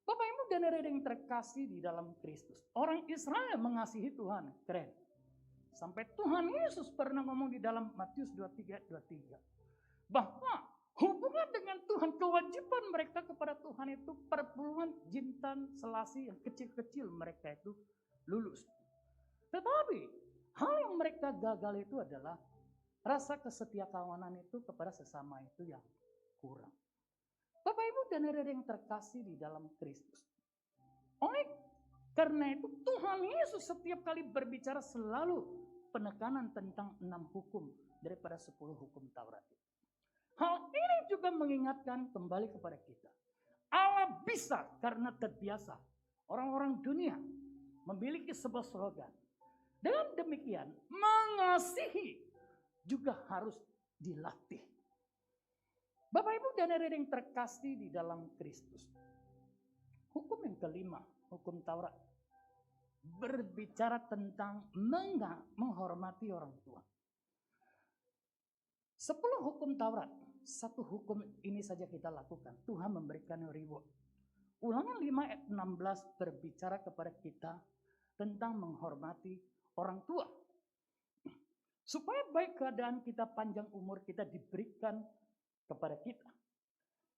Bapak Ibu dan saudara yang terkasih di dalam Kristus. Orang Israel mengasihi Tuhan, keren. Sampai Tuhan Yesus pernah ngomong di dalam Matius 23 bahwa hubungan dengan Tuhan, kewajiban mereka kepada Tuhan itu perpuluhan jintan selasi yang kecil-kecil mereka itu lulus. Tetapi hal yang mereka gagal itu adalah rasa kesetiakawanan itu kepada sesama itu yang kurang. Bapak Ibu dan saudara yang terkasih di dalam Kristus. Oleh karena itu Tuhan Yesus setiap kali berbicara selalu penekanan tentang 6 hukum daripada 10 hukum Taurat. Hal ini juga mengingatkan kembali kepada kita. Allah bisa karena terbiasa. Orang-orang dunia memiliki sebuah slogan. Dengan demikian, mengasihi juga harus dilatih. Bapak Ibu dan hadirin yang terkasih di dalam Kristus. Hukum yang kelima, hukum Taurat, berbicara tentang menghormati orang tua. 10 hukum Taurat, satu hukum ini saja kita lakukan. Tuhan memberikan reward. Ulangan 5 ayat 16 berbicara kepada kita tentang menghormati orang tua. Supaya baik keadaan kita, panjang umur kita diberikan kepada kita.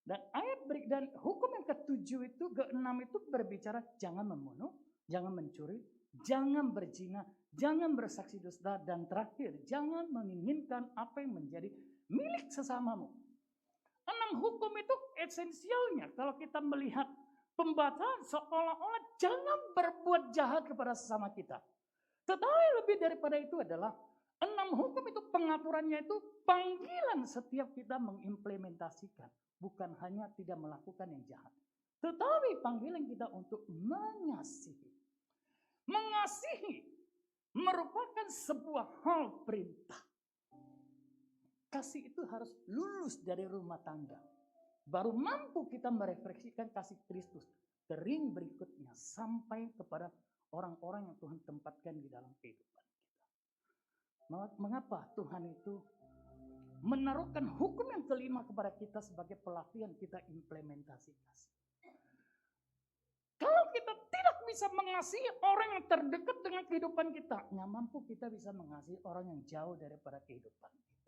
Dan hukum yang ke-7 itu, ke-6 itu berbicara jangan membunuh, jangan mencuri, jangan berzina, jangan bersaksi dusta, dan terakhir jangan menginginkan apa yang menjadi milik sesamamu. 6 hukum itu esensialnya kalau kita melihat pembacaan seolah-olah jangan berbuat jahat kepada sesama kita. Tetapi lebih daripada itu adalah 6 hukum itu pengaturannya itu panggilan setiap kita mengimplementasikan. Bukan hanya tidak melakukan yang jahat. Tetapi panggilan kita untuk mengasihi. Mengasihi merupakan sebuah hal perintah. Kasih itu harus lulus dari rumah tangga. Baru mampu kita merefleksikan kasih Kristus ke ring berikutnya sampai kepada orang-orang yang Tuhan tempatkan di dalam kehidupan kita. Mengapa Tuhan itu menaruhkan hukum yang kelima kepada kita sebagai pelatihan kita implementasi kasih? Kalau kita tidak bisa mengasihi orang yang terdekat dengan kehidupan kita, nggak mampu kita bisa mengasihi orang yang jauh daripada kehidupan kita.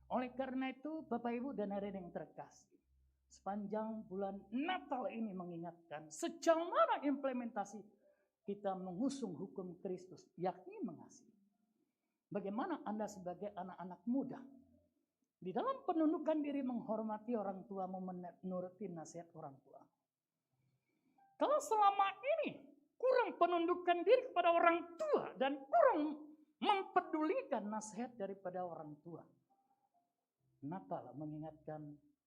Oleh karena itu, Bapak Ibu dan hadirin yang terkasih, sepanjang bulan Natal ini mengingatkan sejauh mana implementasi kita mengusung hukum Kristus, yakni mengasihi. Bagaimana Anda sebagai anak-anak muda, di dalam penundukan diri menghormati orang tua, menuruti nasihat orang tua. Kalau selama ini kurang penundukan diri kepada orang tua dan kurang mempedulikan nasihat daripada orang tua, Natal mengingatkan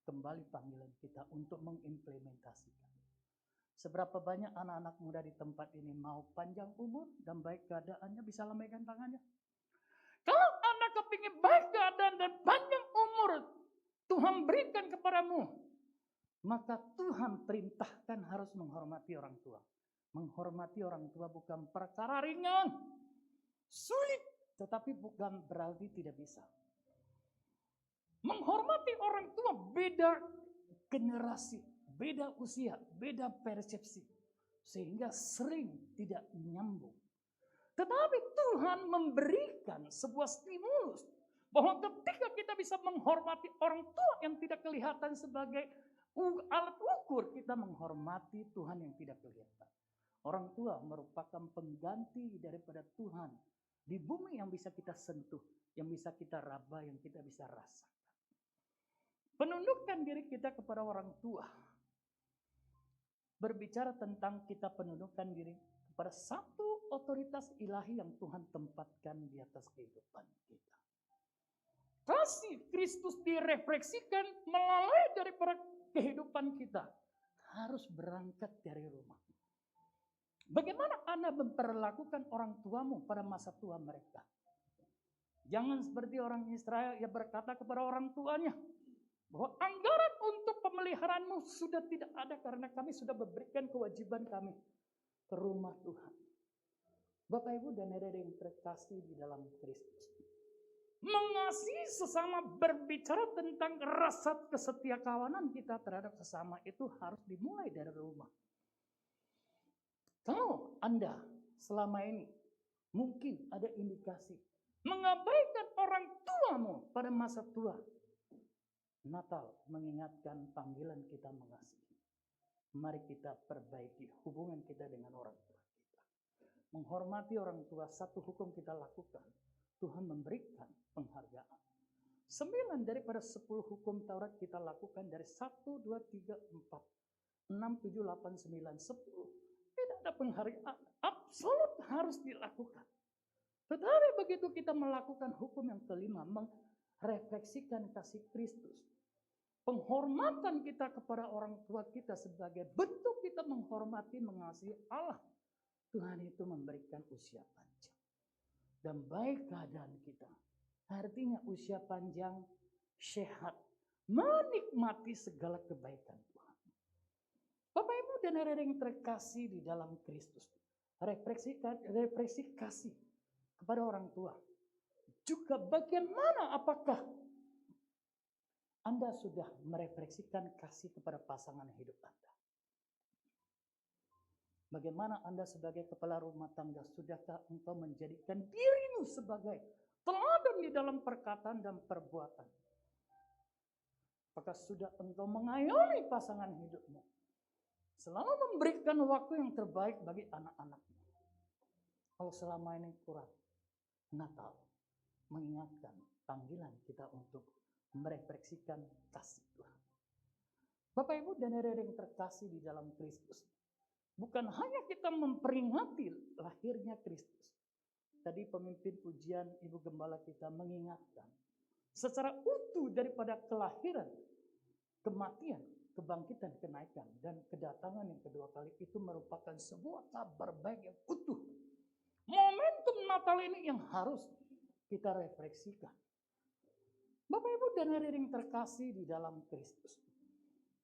kembali panggilan kita untuk mengimplementasikan. Seberapa banyak anak-anak muda di tempat ini mau panjang umur dan baik keadaannya, bisa lambaikan tangannya. Kalau Anda kepingin baik keadaan dan panjang umur Tuhan berikan kepadamu, maka Tuhan perintahkan harus menghormati orang tua. Menghormati orang tua bukan perkara ringan, sulit, tetapi bukan berarti tidak bisa. Menghormati orang tua beda generasi, beda usia, beda persepsi. Sehingga sering tidak nyambung. Tetapi Tuhan memberikan sebuah stimulus bahwa ketika kita bisa menghormati orang tua yang tidak kelihatan sebagai alat ukur, kita menghormati Tuhan yang tidak kelihatan. Orang tua merupakan pengganti daripada Tuhan di bumi yang bisa kita sentuh, yang bisa kita raba, yang kita bisa rasakan. Penundukan diri kita kepada orang tua berbicara tentang kita penundukan diri kepada satu otoritas ilahi yang Tuhan tempatkan di atas kehidupan kita. Kasih Kristus direfleksikan melalui daripada kehidupan kita harus berangkat dari rumah. Bagaimana Anda memperlakukan orang tuamu pada masa tua mereka? Jangan seperti orang Israel yang berkata kepada orang tuanya bahwa anggaran untuk pemeliharaanmu sudah tidak ada karena kami sudah memberikan kewajiban kami ke rumah Tuhan. Bapak Ibu dan hadirin yang terkasih di dalam Kristus, mengasihi sesama berbicara tentang rasa kesetiakawanan kita terhadap sesama itu harus dimulai dari rumah. Kalau Anda selama ini mungkin ada indikasi mengabaikan orang tuamu pada masa tua, Natal mengingatkan panggilan kita mengasihi. Mari kita perbaiki hubungan kita dengan orang tua kita. Menghormati orang tua, satu hukum kita lakukan. Tuhan memberikan penghargaan. 9 daripada 10 hukum Taurat kita lakukan dari 1, 2, 3, 4, 6, 7, 8, 9, 10. Tidak ada penghargaan. Absolut harus dilakukan. Tetapi begitu kita melakukan hukum yang kelima, refleksikan kasih Kristus. Penghormatan kita kepada orang tua kita sebagai bentuk kita menghormati, mengasihi Allah. Tuhan itu memberikan usia panjang dan baik keadaan kita. Artinya usia panjang, sehat, menikmati segala kebaikan Tuhan. Bapak Ibu dan saudara yang terkasih di dalam Kristus, refleksi kasih kepada orang tua. Juga bagaimana apakah Anda sudah merefleksikan kasih kepada pasangan hidup Anda? Bagaimana Anda sebagai kepala rumah tangga, sudahkah engkau menjadikan dirimu sebagai teladan di dalam perkataan dan perbuatan? Apakah sudah engkau mengayomi pasangan hidupmu? Selalu memberikan waktu yang terbaik bagi anak-anakmu. Kalau selama ini kurang, Natal mengingatkan panggilan kita untuk merefleksikan kasih Tuhan. Bapak Ibu dan saudara yang terkasih di dalam Kristus, bukan hanya kita memperingati lahirnya Kristus. Tadi pemimpin pujian Ibu Gembala kita mengingatkan secara utuh daripada kelahiran, kematian, kebangkitan, kenaikan, dan kedatangan yang kedua kali itu merupakan sebuah kabar baik yang utuh. Momentum Natal ini yang harus kita refleksikan. Bapak Ibu dan saudara yang terkasih di dalam Kristus,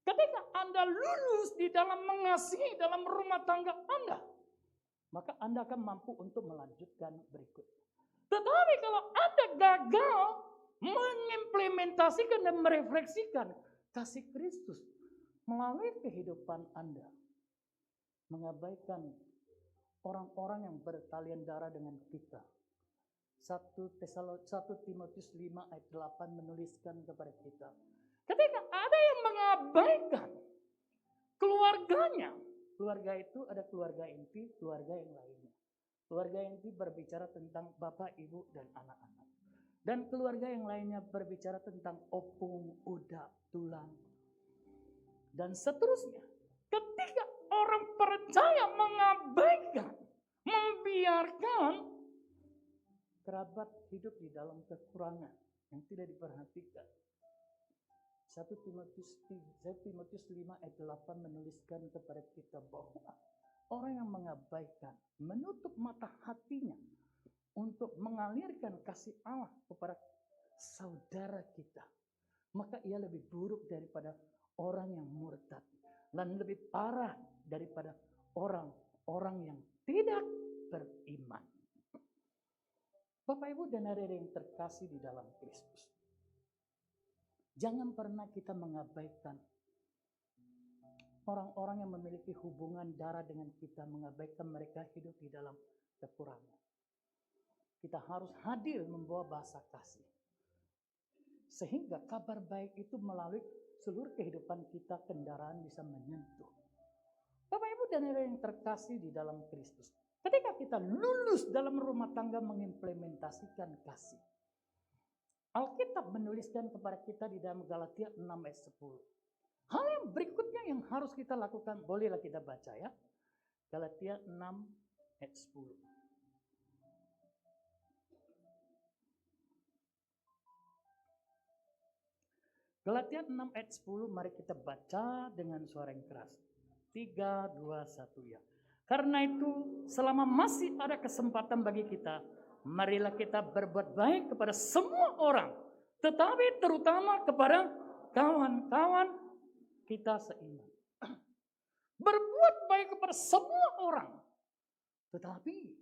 ketika Anda lulus di dalam mengasihi dalam rumah tangga Anda, maka Anda akan mampu untuk melanjutkan berikutnya. Tetapi kalau Anda gagal mengimplementasikan dan merefleksikan kasih Kristus melalui kehidupan Anda, mengabaikan orang-orang yang bertalian darah dengan kita. 1 Timotius 5 ayat 8 menuliskan kepada kita, ketika ada yang mengabaikan keluarganya, keluarga itu ada keluarga inti, keluarga yang lainnya. Keluarga inti berbicara tentang bapak, ibu, dan anak-anak. Dan keluarga yang lainnya berbicara tentang opung, uda, tulang, dan seterusnya. Ketika orang percaya mengabaikan, membiarkan kerabat hidup di dalam kekurangan yang tidak diperhatikan. 1 Timotius 5 ayat 8 menuliskan kepada kita bahwa orang yang mengabaikan, menutup mata hatinya untuk mengalirkan kasih Allah kepada saudara kita, maka ia lebih buruk daripada orang yang murtad dan lebih parah daripada orang-orang yang tidak beriman. Bapak Ibu dan saudara yang terkasih di dalam Kristus, jangan pernah kita mengabaikan orang-orang yang memiliki hubungan darah dengan kita, mengabaikan mereka hidup di dalam kekurangan. Kita harus hadir membawa bahasa kasih, sehingga kabar baik itu melalui seluruh kehidupan kita, kendaraan bisa menyentuh. Bapak Ibu dan saudara yang terkasih di dalam Kristus, ketika kita lulus dalam rumah tangga mengimplementasikan kasih, Alkitab menuliskan kepada kita di dalam Galatia 6 ayat 10. Hal yang berikutnya yang harus kita lakukan, bolehlah kita baca ya. Galatia 6 ayat 10. Galatia 6 ayat 10, mari kita baca dengan suara yang keras. 3, 2, 1 ya. Karena itu, selama masih ada kesempatan bagi kita, marilah kita berbuat baik kepada semua orang, tetapi terutama kepada kawan-kawan kita seiman. Berbuat baik kepada semua orang, tetapi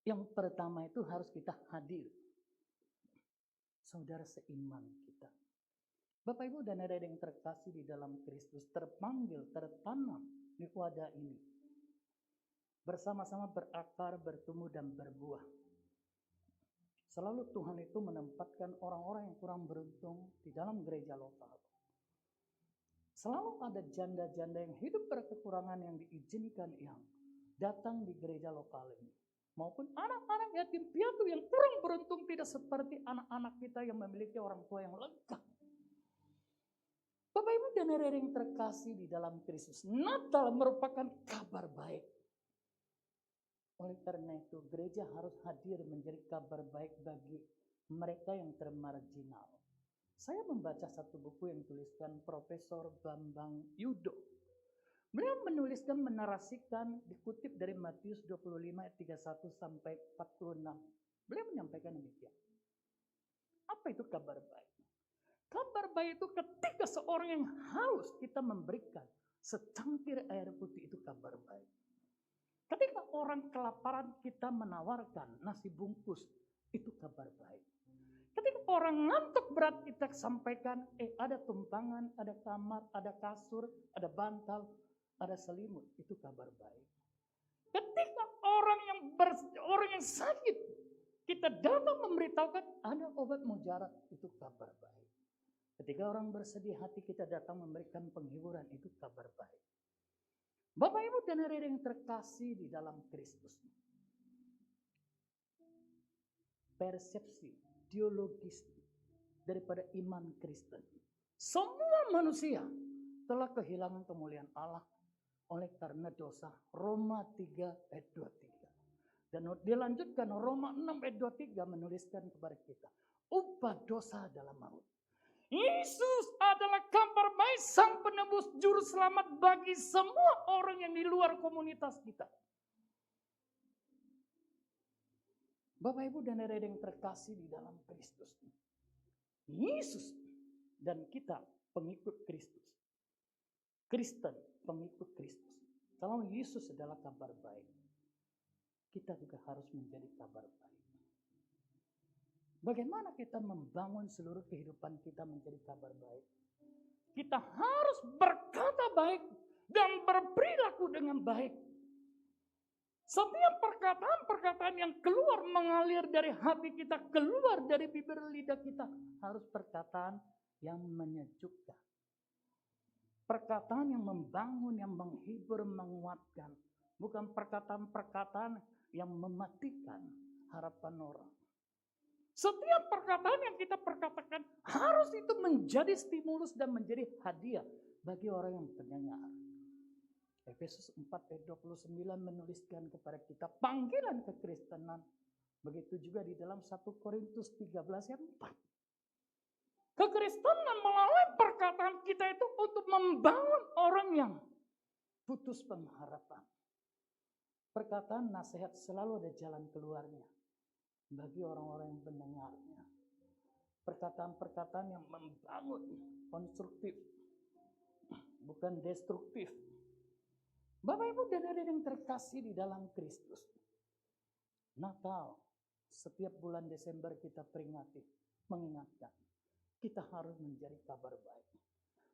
yang pertama itu harus kita hadir, saudara seiman kita. Bapak Ibu dan saudara yang terkasih di dalam Kristus, terpanggil, tertanam di wadah ini, bersama-sama berakar, bertumbuh, dan berbuah. Selalu Tuhan itu menempatkan orang-orang yang kurang beruntung di dalam gereja lokal. Selalu ada janda-janda yang hidup berkekurangan yang diizinkan yang datang di gereja lokal ini. Maupun anak-anak yatim piatu yang kurang beruntung, tidak seperti anak-anak kita yang memiliki orang tua yang lengkap. Bapak Ibu dan saudara yang terkasih di dalam Kristus, Natal merupakan kabar baik. Oleh karena itu, gereja harus hadir menjadi kabar baik bagi mereka yang termarginal. Saya membaca satu buku yang tuliskan Profesor Bambang Yudo. Beliau menuliskan, menarasikan, dikutip dari Matius 25 ayat 31 sampai 46. Beliau menyampaikan demikian. Apa itu kabar baik? Kabar baik itu ketika seorang yang haus kita memberikan secangkir air putih, itu kabar baik. Ketika orang kelaparan kita menawarkan nasi bungkus, itu kabar baik. Ketika orang ngantuk berat kita sampaikan, ada tumpangan, ada kamar, ada kasur, ada bantal, ada selimut, itu kabar baik. Ketika orang yang sakit, kita datang memberitahukan ada obat mujarab, itu kabar baik. Ketika orang bersedih hati, kita datang memberikan penghiburan, itu kabar baik. Bapak Ibu dan saudara yang terkasih di dalam Kristus, persepsi teologis daripada iman Kristen, semua manusia telah kehilangan kemuliaan Allah oleh karena dosa. Roma 3 ayat 23. Dan dilanjutkan Roma 6 ayat 23 menuliskan kepada kita, upah dosa adalah maut. Yesus adalah kabar baik, sang penebus juru selamat bagi semua orang yang di luar komunitas kita. Bapak Ibu dan saudara yang terkasih di dalam Kristus, Yesus dan kita pengikut Kristus, Kristen pengikut Kristus. Kalau Yesus adalah kabar baik, kita juga harus menjadi kabar baik. Bagaimana kita membangun seluruh kehidupan kita menjadi kabar baik? Kita harus berkata baik dan berperilaku dengan baik. Setiap perkataan-perkataan yang keluar mengalir dari hati kita, keluar dari bibir lidah kita, harus perkataan yang menyejukkan. Perkataan yang membangun, yang menghibur, menguatkan. Bukan perkataan-perkataan yang mematikan harapan orang. Setiap perkataan yang kita perkatakan harus itu menjadi stimulus dan menjadi hadiah bagi orang yang mendengar. Efesus 4 ayat 29 menuliskan kepada kita panggilan kekristenan. Begitu juga di dalam 1 Korintus 13 ayat 4. Kekristenan melalui perkataan kita itu untuk membangun orang yang putus pengharapan. Perkataan nasihat selalu ada jalan keluarnya bagi orang-orang yang mendengarnya. Perkataan-perkataan yang membangun, konstruktif, bukan destruktif. Bapak Ibu dan saudara yang terkasih di dalam Kristus, Natal setiap bulan Desember kita peringati, mengingatkan kita harus menjadi kabar baik.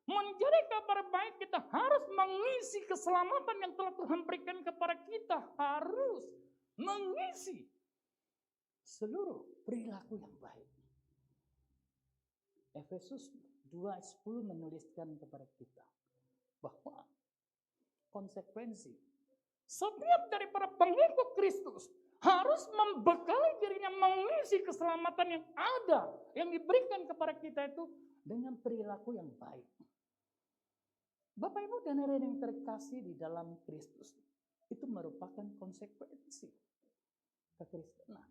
Menjadi kabar baik, kita harus mengisi keselamatan yang telah Tuhan berikan kepada kita, harus mengisi seluruh perilaku yang baik. Efesus 2 ayat 10 menuliskan kepada kita bahwa konsekuensi setiap daripada pengikut Kristus harus membekali dirinya mengisi keselamatan yang ada, yang diberikan kepada kita itu dengan perilaku yang baik. Bapak Ibu dan saudara yang terkasih di dalam Kristus, itu merupakan konsekuensi kekristenan.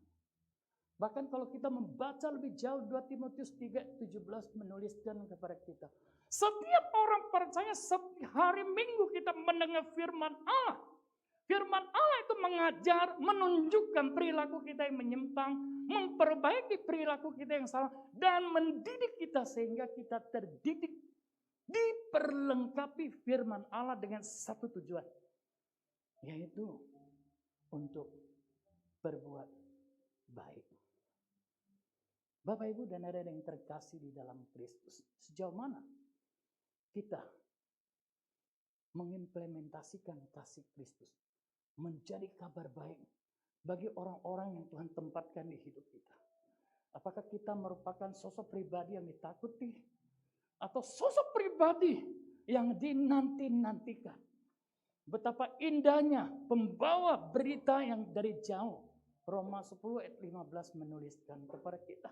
Bahkan kalau kita membaca lebih jauh 2 Timotius 3:17 menuliskan kepada kita, setiap orang percaya setiap hari Minggu kita mendengar firman Allah. Firman Allah itu mengajar, menunjukkan perilaku kita yang menyimpang, memperbaiki perilaku kita yang salah, dan mendidik kita sehingga kita terdidik, diperlengkapi firman Allah dengan satu tujuan, yaitu untuk berbuat baik. Bapak Ibu dan saudara yang terkasih di dalam Kristus, sejauh mana kita mengimplementasikan kasih Kristus menjadi kabar baik bagi orang-orang yang Tuhan tempatkan di hidup kita? Apakah kita merupakan sosok pribadi yang ditakuti atau sosok pribadi yang dinanti-nantikan? Betapa indahnya pembawa berita yang dari jauh. Roma 10 ayat 15 menuliskan kepada kita,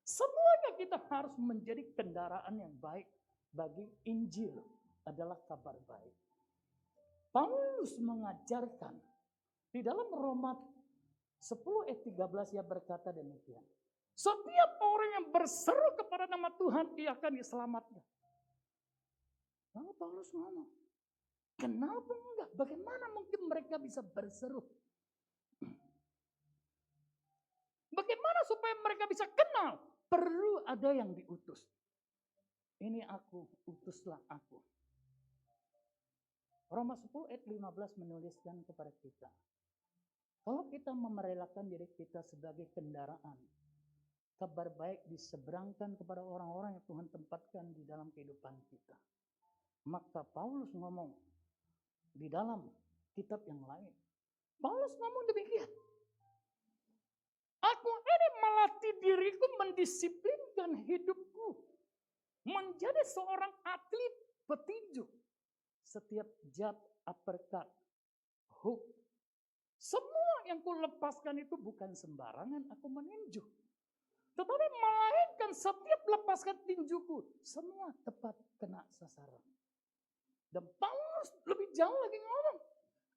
semuanya kita harus menjadi kendaraan yang baik bagi Injil, adalah kabar baik. Paulus mengajarkan di dalam Roma 10 ayat 13 ia berkata demikian, Setiap orang yang berseru kepada nama Tuhan, ia akan diselamatkan. Lalu Paulus ngomong, kenapa enggak? Bagaimana mungkin mereka bisa berseru? Bagaimana supaya mereka bisa kenal? Perlu ada yang diutus. Ini aku, utuslah aku. Roma 10 ayat 15 menuliskan kepada kita. Kalau kita merelakan diri kita sebagai kendaraan, kabar baik diseberangkan kepada orang-orang yang Tuhan tempatkan di dalam kehidupan kita. Maka Paulus ngomong di dalam kitab yang lain. Paulus ngomong demikian. Aku ini melatih diriku mendisiplinkan hidupku. Menjadi seorang atlet petinju. Setiap jab, uppercut, hook. Semua yang ku lepaskan itu bukan sembarangan aku meninju. Tetapi melainkan setiap lepaskan tinjuku. Semua tepat kena sasaran. Dan Paulus lebih jauh lagi ngomong.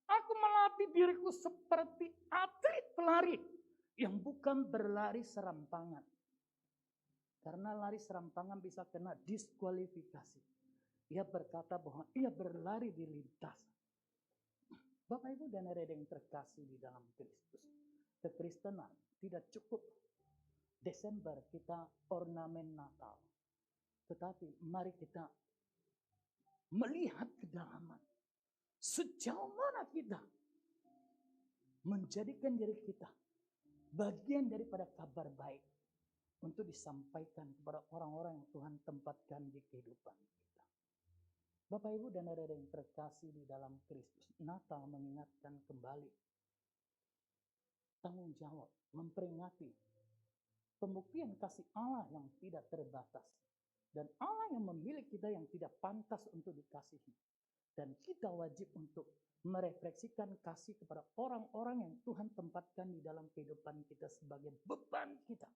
Aku melatih diriku seperti atlet pelari. Yang bukan berlari serampangan. Karena lari serampangan bisa kena diskualifikasi. Ia berkata bahwa ia berlari di lintasan. Bapak Ibu dan saudara yang terkasih di dalam Kristus. Kekristenan tidak cukup Desember kita ornamen Natal. Tetapi mari kita melihat kedalaman. Sejauh mana kita menjadikan diri kita bagian daripada kabar baik untuk disampaikan kepada orang-orang yang Tuhan tempatkan di kehidupan kita. Bapak Ibu dan saudara yang terkasih di dalam Kristus, Natal mengingatkan kembali tanggung jawab, memperingati pembuktian kasih Allah yang tidak terbatas dan Allah yang memilih kita yang tidak pantas untuk dikasihi. Dan kita wajib untuk merefleksikan kasih kepada orang-orang yang Tuhan tempatkan di dalam kehidupan kita sebagai beban kita.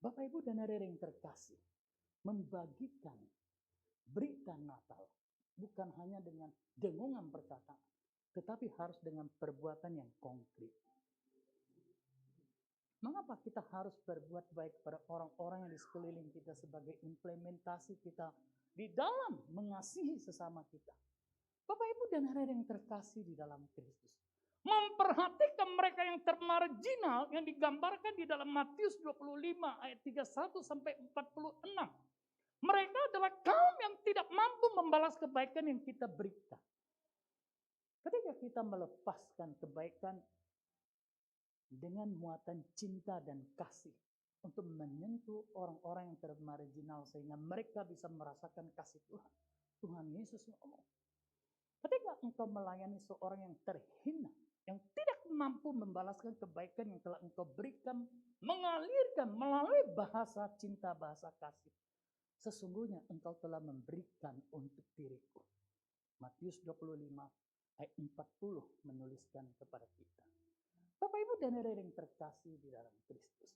Bapak Ibu dan saudara yang terkasih, membagikan berita Natal bukan hanya dengan dengungan perkataan, tetapi harus dengan perbuatan yang konkret. Mengapa kita harus berbuat baik kepada orang-orang yang di sekeliling kita sebagai implementasi kita di dalam mengasihi sesama kita? Bapak Ibu dan saudara yang terkasih di dalam Kristus. Memperhatikan mereka yang termarginal yang digambarkan di dalam Matius 25 ayat 31 sampai 46. Mereka adalah kaum yang tidak mampu membalas kebaikan yang kita berikan. Ketika kita melepaskan kebaikan dengan muatan cinta dan kasih untuk menyentuh orang-orang yang termarginal sehingga mereka bisa merasakan kasih Tuhan. Tuhan Yesus ngomong, ketika engkau melayani seorang yang terhina, yang tidak mampu membalaskan kebaikan yang telah engkau berikan, mengalirkan melalui bahasa cinta, bahasa kasih, sesungguhnya engkau telah memberikan untuk diriku. Matius 25 ayat 40 menuliskan kepada kita. Bapak Ibu dan saudara yang terkasih di dalam Kristus.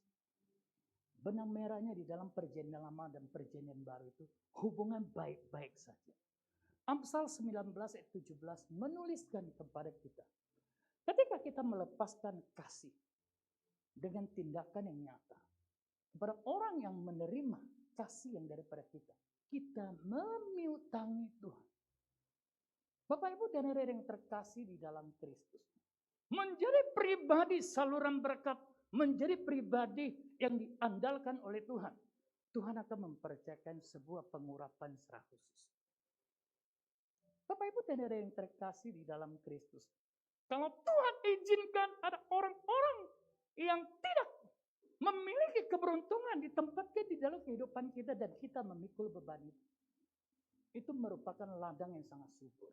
Benang merahnya di dalam perjanjian lama dan perjanjian baru itu hubungan baik-baik saja. Amsal 19 ayat 17 menuliskan kepada kita. Ketika kita melepaskan kasih dengan tindakan yang nyata kepada orang yang menerima kasih yang daripada kita, kita memiutangi Tuhan. Bapak Ibu dan saudara yang terkasih di dalam Kristus. Menjadi pribadi saluran berkat, menjadi pribadi yang diandalkan oleh Tuhan. Tuhan akan mempercayakan sebuah pengurapan secara khusus. Bapak Ibu dan saudara yang terkasih di dalam Kristus. Kalau Tuhan izinkan ada orang-orang yang tidak memiliki keberuntungan ditempatkan di dalam kehidupan kita dan kita memikul beban itu merupakan ladang yang sangat subur.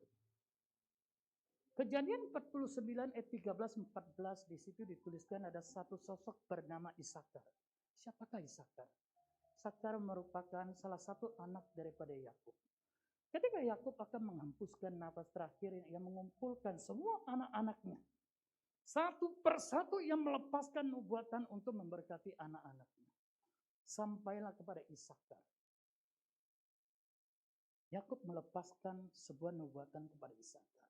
Kejadian 49 ayat 13-14 di situ dituliskan ada satu sosok bernama Isakar. Siapakah Isakar? Isakar merupakan salah satu anak daripada Yakub. Ketika Yakub akan menghembuskan nafas terakhir, yang mengumpulkan semua anak-anaknya. Satu persatu yang melepaskan nubuatan untuk memberkati anak-anaknya. Sampailah kepada Isakar. Yakub melepaskan sebuah nubuatan kepada Isakar.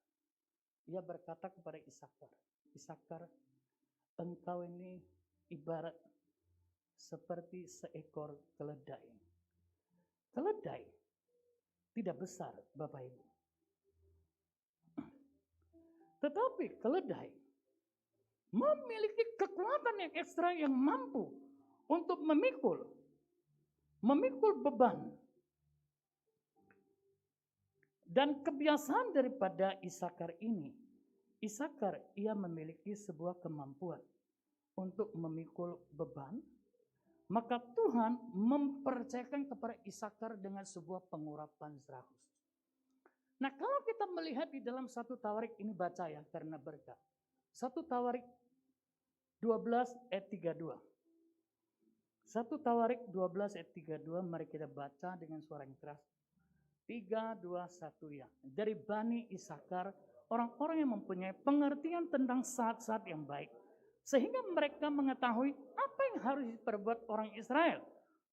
Ia berkata kepada Isakar, Isakar, engkau ini ibarat seperti seekor keledai. Keledai tidak besar, Bapak Ibu. Tetapi keledai memiliki kekuatan yang ekstra yang mampu untuk memikul beban. Dan kebiasaan daripada Isakar ini, Isakar ia memiliki sebuah kemampuan untuk memikul beban, maka Tuhan mempercayakan kepada Isakar dengan sebuah pengurapan Roh Kudus. Nah, kalau kita melihat di dalam 1 Tawarik ini baca ya karena berkat. 1 Tawarik 12 ayat 32. 1 Tawarik 12 ayat 32, mari kita baca dengan suara yang keras. 3, 2, 1 ya. Dari Bani Isakar, orang-orang yang mempunyai pengertian tentang saat-saat yang baik. Sehingga mereka mengetahui apa yang harus diperbuat orang Israel.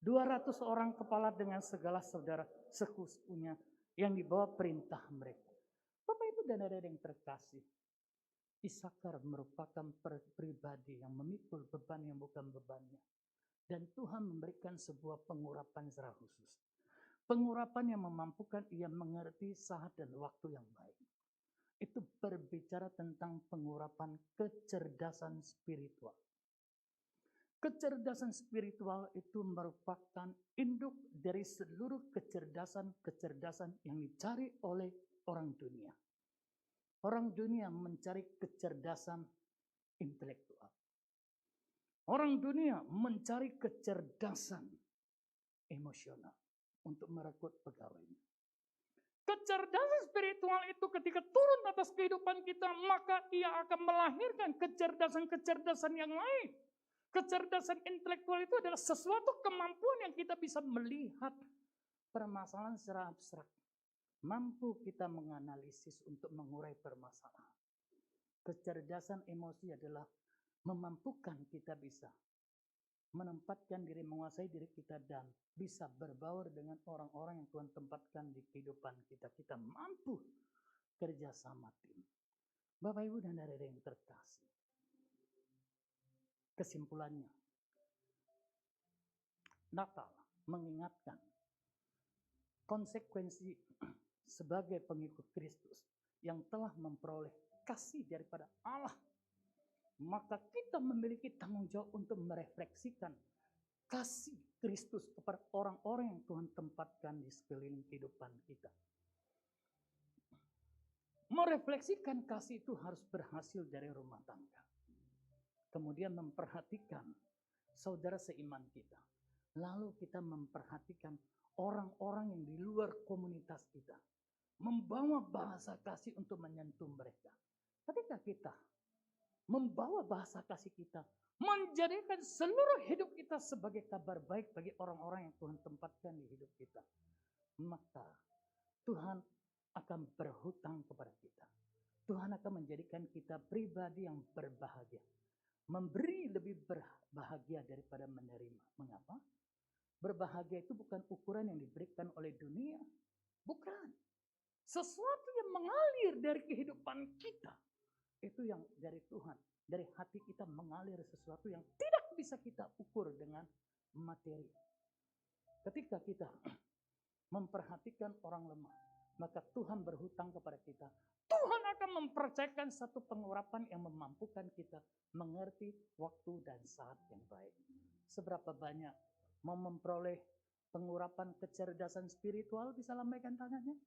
200 orang kepala dengan segala saudara sekutunya yang dibawa perintah mereka. Bapak Ibu dan adik-adik yang terkasih, Isakar merupakan pribadi yang memikul beban yang bukan bebannya. Dan Tuhan memberikan sebuah pengurapan secara khusus. Pengurapan yang memampukan ia mengerti saat dan waktu yang baik. Itu berbicara tentang pengurapan kecerdasan spiritual. Kecerdasan spiritual itu merupakan induk dari seluruh kecerdasan yang dicari oleh orang dunia. Orang dunia mencari kecerdasan intelektual. Orang dunia mencari kecerdasan emosional untuk merekrut pegawainya. Kecerdasan spiritual itu ketika turun atas kehidupan kita, maka ia akan melahirkan kecerdasan-kecerdasan yang lain. Kecerdasan intelektual itu adalah sesuatu kemampuan yang kita bisa melihat permasalahan secara abstrak. Mampu kita menganalisis untuk mengurai permasalahan. Kecerdasan emosi adalah memampukan kita bisa menempatkan diri, menguasai diri kita dan bisa berbaur dengan orang-orang yang Tuhan tempatkan di kehidupan kita. Kita mampu kerjasama tim. Bapak Ibu dan adik-adik yang terkasih. Kesimpulannya, Natal mengingatkan konsekuensi sebagai pengikut Kristus yang telah memperoleh kasih daripada Allah. Maka kita memiliki tanggung jawab untuk merefleksikan kasih Kristus kepada orang-orang yang Tuhan tempatkan di sekeliling kehidupan kita. Merefleksikan kasih itu harus berhasil dari rumah tangga. Kemudian memperhatikan saudara seiman kita. Lalu kita memperhatikan orang-orang yang di luar komunitas kita. Membawa bahasa kasih untuk menyentuh mereka. Ketika kita membawa bahasa kasih kita, menjadikan seluruh hidup kita sebagai kabar baik bagi orang-orang yang Tuhan tempatkan di hidup kita, maka Tuhan akan berhutang kepada kita. Tuhan akan menjadikan kita pribadi yang berbahagia. Memberi lebih berbahagia daripada menerima. Mengapa? Berbahagia itu bukan ukuran yang diberikan oleh dunia. Bukan. Sesuatu yang mengalir dari kehidupan kita. Itu yang dari Tuhan. Dari hati kita mengalir sesuatu yang tidak bisa kita ukur dengan materi. Ketika kita memperhatikan orang lemah, maka Tuhan berhutang kepada kita. Tuhan akan mempercayakan satu pengurapan yang memampukan kita mengerti waktu dan saat yang baik. Seberapa banyak mau memperoleh pengurapan kecerdasan spiritual, bisa lambaikan tangannya?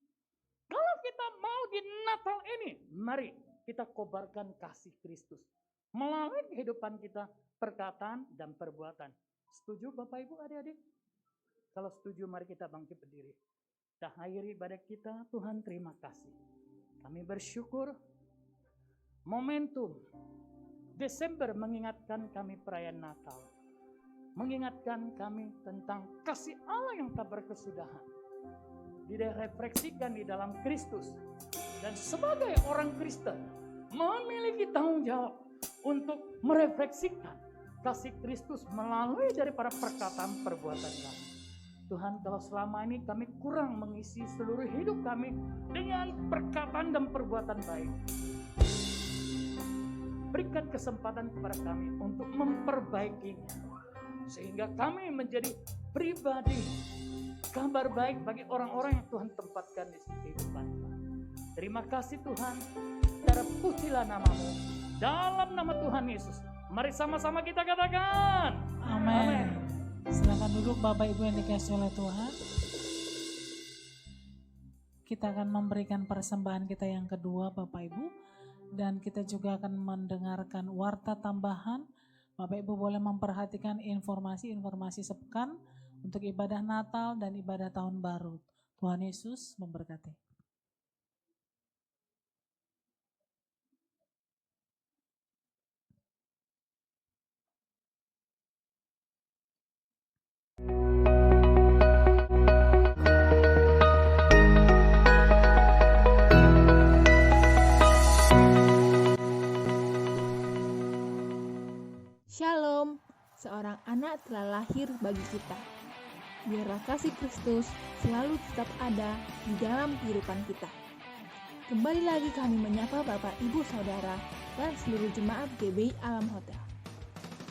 Kalau kita mau di Natal ini, mari kita kobarkan kasih Kristus melalui kehidupan kita, perkataan dan perbuatan. Setuju Bapak Ibu adik-adik? Kalau setuju, mari kita bangkit berdiri. Kita akhiri ibadah kita. Tuhan terima kasih. Kami bersyukur momentum Desember mengingatkan kami perayaan Natal. Mengingatkan kami tentang kasih Allah yang tak berkesudahan. Direfleksikan di dalam Kristus. Dan sebagai orang Kristen, memiliki tanggung jawab untuk merefleksikan kasih Kristus melalui daripada perkataan perbuatan kami. Tuhan, kalau selama ini kami kurang mengisi seluruh hidup kami dengan perkataan dan perbuatan baik, berikan kesempatan kepada kami untuk memperbaikinya. sehingga kami menjadi pribadi kabar baik bagi orang-orang yang Tuhan tempatkan di kehidupan. Terima kasih Tuhan, terpujilah namamu. Dalam nama Tuhan Yesus, mari sama-sama kita katakan Amin. Silakan duduk Bapak Ibu yang dikasihi oleh Tuhan. Kita akan memberikan persembahan kita yang kedua Bapak Ibu. Dan kita juga akan mendengarkan warta tambahan. Bapak Ibu boleh memperhatikan informasi-informasi sepekan untuk ibadah Natal dan ibadah Tahun Baru. Tuhan Yesus memberkati. Shalom, seorang anak telah lahir bagi kita. Biarlah kasih Kristus selalu tetap ada di dalam kehidupan kita. Kembali lagi kami menyapa Bapak, Ibu, Saudara, dan seluruh jemaat GBI Alam Hotel.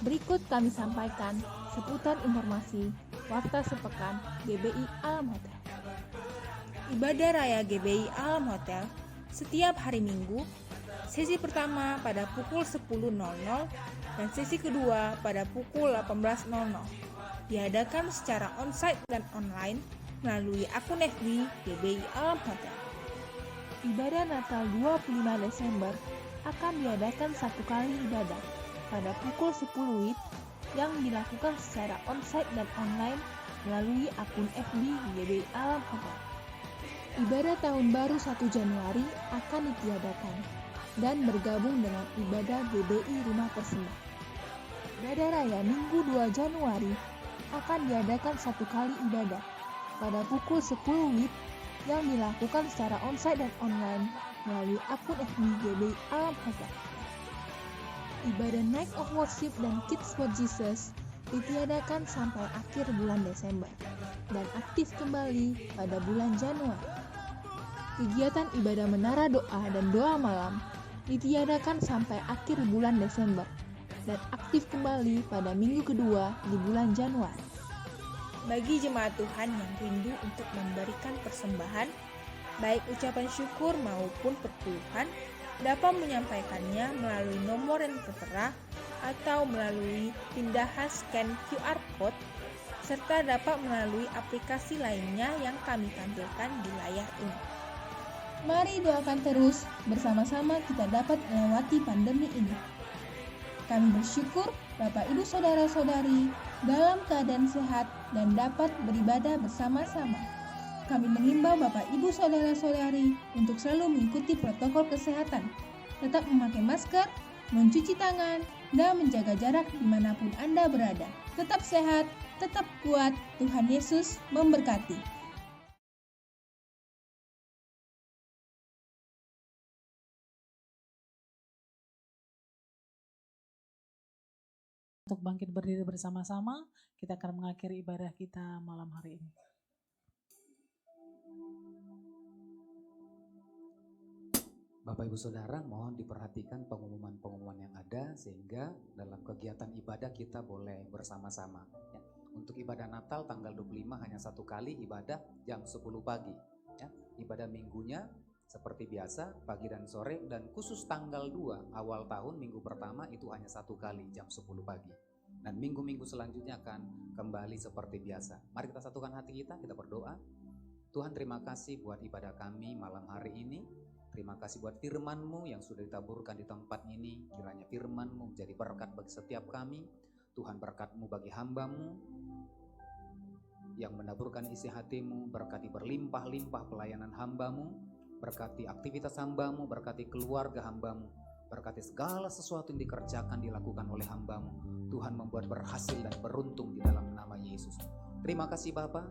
Berikut kami sampaikan seputar informasi warta sepekan GBI Alam Hotel. Ibadah Raya GBI Alam Hotel setiap hari Minggu, sesi pertama pada pukul 10.00 dan sesi kedua pada pukul 18.00. Diadakan secara onsite dan online melalui akun FB GBI Alam Hotel. Ibadah Natal 25 Desember akan diadakan satu kali ibadah pada pukul 10 WIB yang dilakukan secara onsite dan online melalui akun FB GBI Alam Hotel. Ibadah Tahun Baru 1 Januari akan ditiadakan dan bergabung dengan ibadah GBI Rumah Persembahan. Ibadah Raya Minggu 2 Januari akan diadakan satu kali ibadah pada pukul 10 WIB yang dilakukan secara onsite dan online melalui akun FB GBI Alam Hotel. Ibadah Night of Worship dan Kids for Jesus ditiadakan sampai akhir bulan Desember dan aktif kembali pada bulan Januari. Kegiatan ibadah menara doa dan doa malam ditiadakan sampai akhir bulan Desember dan aktif kembali pada minggu kedua di bulan Januari. Bagi jemaat Tuhan yang rindu untuk memberikan persembahan, baik ucapan syukur maupun perpuluhan, dapat menyampaikannya melalui nomor yang tertera atau melalui pindahan scan QR Code, serta dapat melalui aplikasi lainnya yang kami tampilkan di layar ini. Mari doakan terus, bersama-sama kita dapat melewati pandemi ini. Kami bersyukur Bapak Ibu Saudara-saudari dalam keadaan sehat dan dapat beribadah bersama-sama. Kami mengimbau Bapak Ibu Saudara-saudari untuk selalu mengikuti protokol kesehatan, tetap memakai masker, mencuci tangan, dan menjaga jarak dimanapun Anda berada. Tetap sehat, tetap kuat, Tuhan Yesus memberkati. Untuk bangkit berdiri bersama-sama, kita akan mengakhiri ibadah kita malam hari ini. Bapak Ibu Saudara, mohon diperhatikan pengumuman-pengumuman yang ada sehingga dalam kegiatan ibadah kita boleh bersama-sama. Ya. Untuk ibadah Natal tanggal 25 hanya satu kali ibadah jam 10 pagi. Ya. Ibadah minggunya seperti biasa pagi dan sore, dan khusus tanggal 2 awal tahun minggu pertama itu hanya satu kali jam 10 pagi. Dan minggu-minggu selanjutnya akan kembali seperti biasa. Mari kita satukan hati kita berdoa. Tuhan, terima kasih buat ibadah kami malam hari ini. Terima kasih buat firman-Mu yang sudah ditaburkan di tempat ini. Kiranya firman-Mu menjadi berkat bagi setiap kami. Tuhan, berkat-Mu bagi hamba-Mu yang menaburkan isi hati-Mu. Berkati berlimpah-limpah pelayanan hamba-Mu. Berkati aktivitas hamba-Mu, berkati keluarga hamba-Mu. Berkati segala sesuatu yang dikerjakan, dilakukan oleh hamba-Mu. Tuhan membuat berhasil dan beruntung di dalam nama Yesus. Terima kasih Bapa.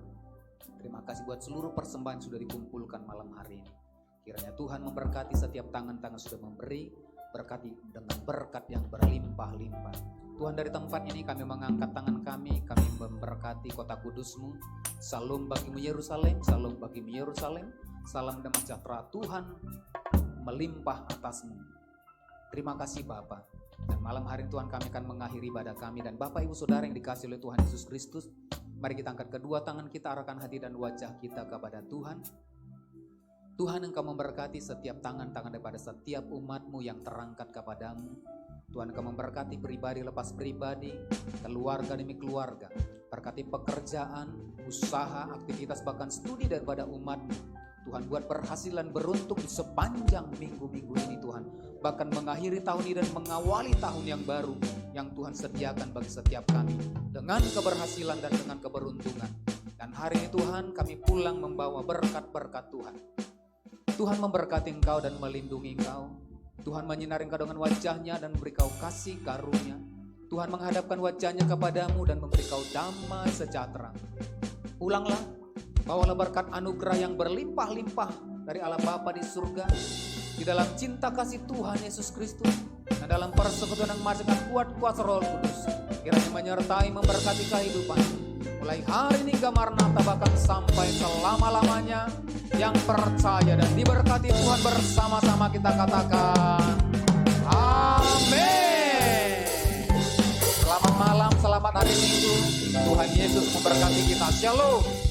Terima kasih buat seluruh persembahan yang sudah dikumpulkan malam hari ini. Kiranya Tuhan memberkati setiap tangan-tangan sudah memberi, berkati dengan berkat yang berlimpah-limpah. Tuhan, dari tempat ini kami mengangkat tangan kami memberkati kota kudus-Mu. Salam bagimu Yerusalem, salam bagimu Yerusalem, salam damai sejahtera Tuhan melimpah atasmu. Terima kasih Bapa. Dan malam hari ini Tuhan kami akan mengakhiri ibadah kami. Dan Bapak Ibu Saudara yang dikasihi oleh Tuhan Yesus Kristus, mari kita angkat kedua tangan kita, arahkan hati dan wajah kita kepada Tuhan. Tuhan, Engkau memberkati setiap tangan-tangan daripada setiap umat-Mu yang terangkat kepadamu. Tuhan, Engkau memberkati pribadi lepas pribadi, keluarga demi keluarga. Berkati pekerjaan, usaha, aktivitas, bahkan studi daripada umat-Mu. Tuhan, buat berhasilan beruntung di sepanjang minggu-minggu ini Tuhan. Bahkan mengakhiri tahun ini dan mengawali tahun yang baru yang Tuhan sediakan bagi setiap kami. Dengan keberhasilan dan dengan keberuntungan. Dan hari ini Tuhan, kami pulang membawa berkat-berkat Tuhan. Tuhan memberkati engkau dan melindungi engkau. Tuhan menyinari engkau dengan wajahnya dan memberi kau kasih karunia. Tuhan menghadapkan wajahnya kepadamu dan memberi kau damai sejahtera. Pulanglah, bawalah berkat anugerah yang berlimpah-limpah dari Allah Bapa di surga, di dalam cinta kasih Tuhan Yesus Kristus, dan dalam persekutuan yang masih kuat kuasa Roh Kudus, kiranya menyertai memberkati kehidupan mulai hari ini hingga Maranatha, bahkan sampai selama-lamanya. Yang percaya dan diberkati Tuhan bersama-sama kita katakan amin. Selamat malam, selamat hari Minggu. Tuhan Yesus memberkati kita. Shalom.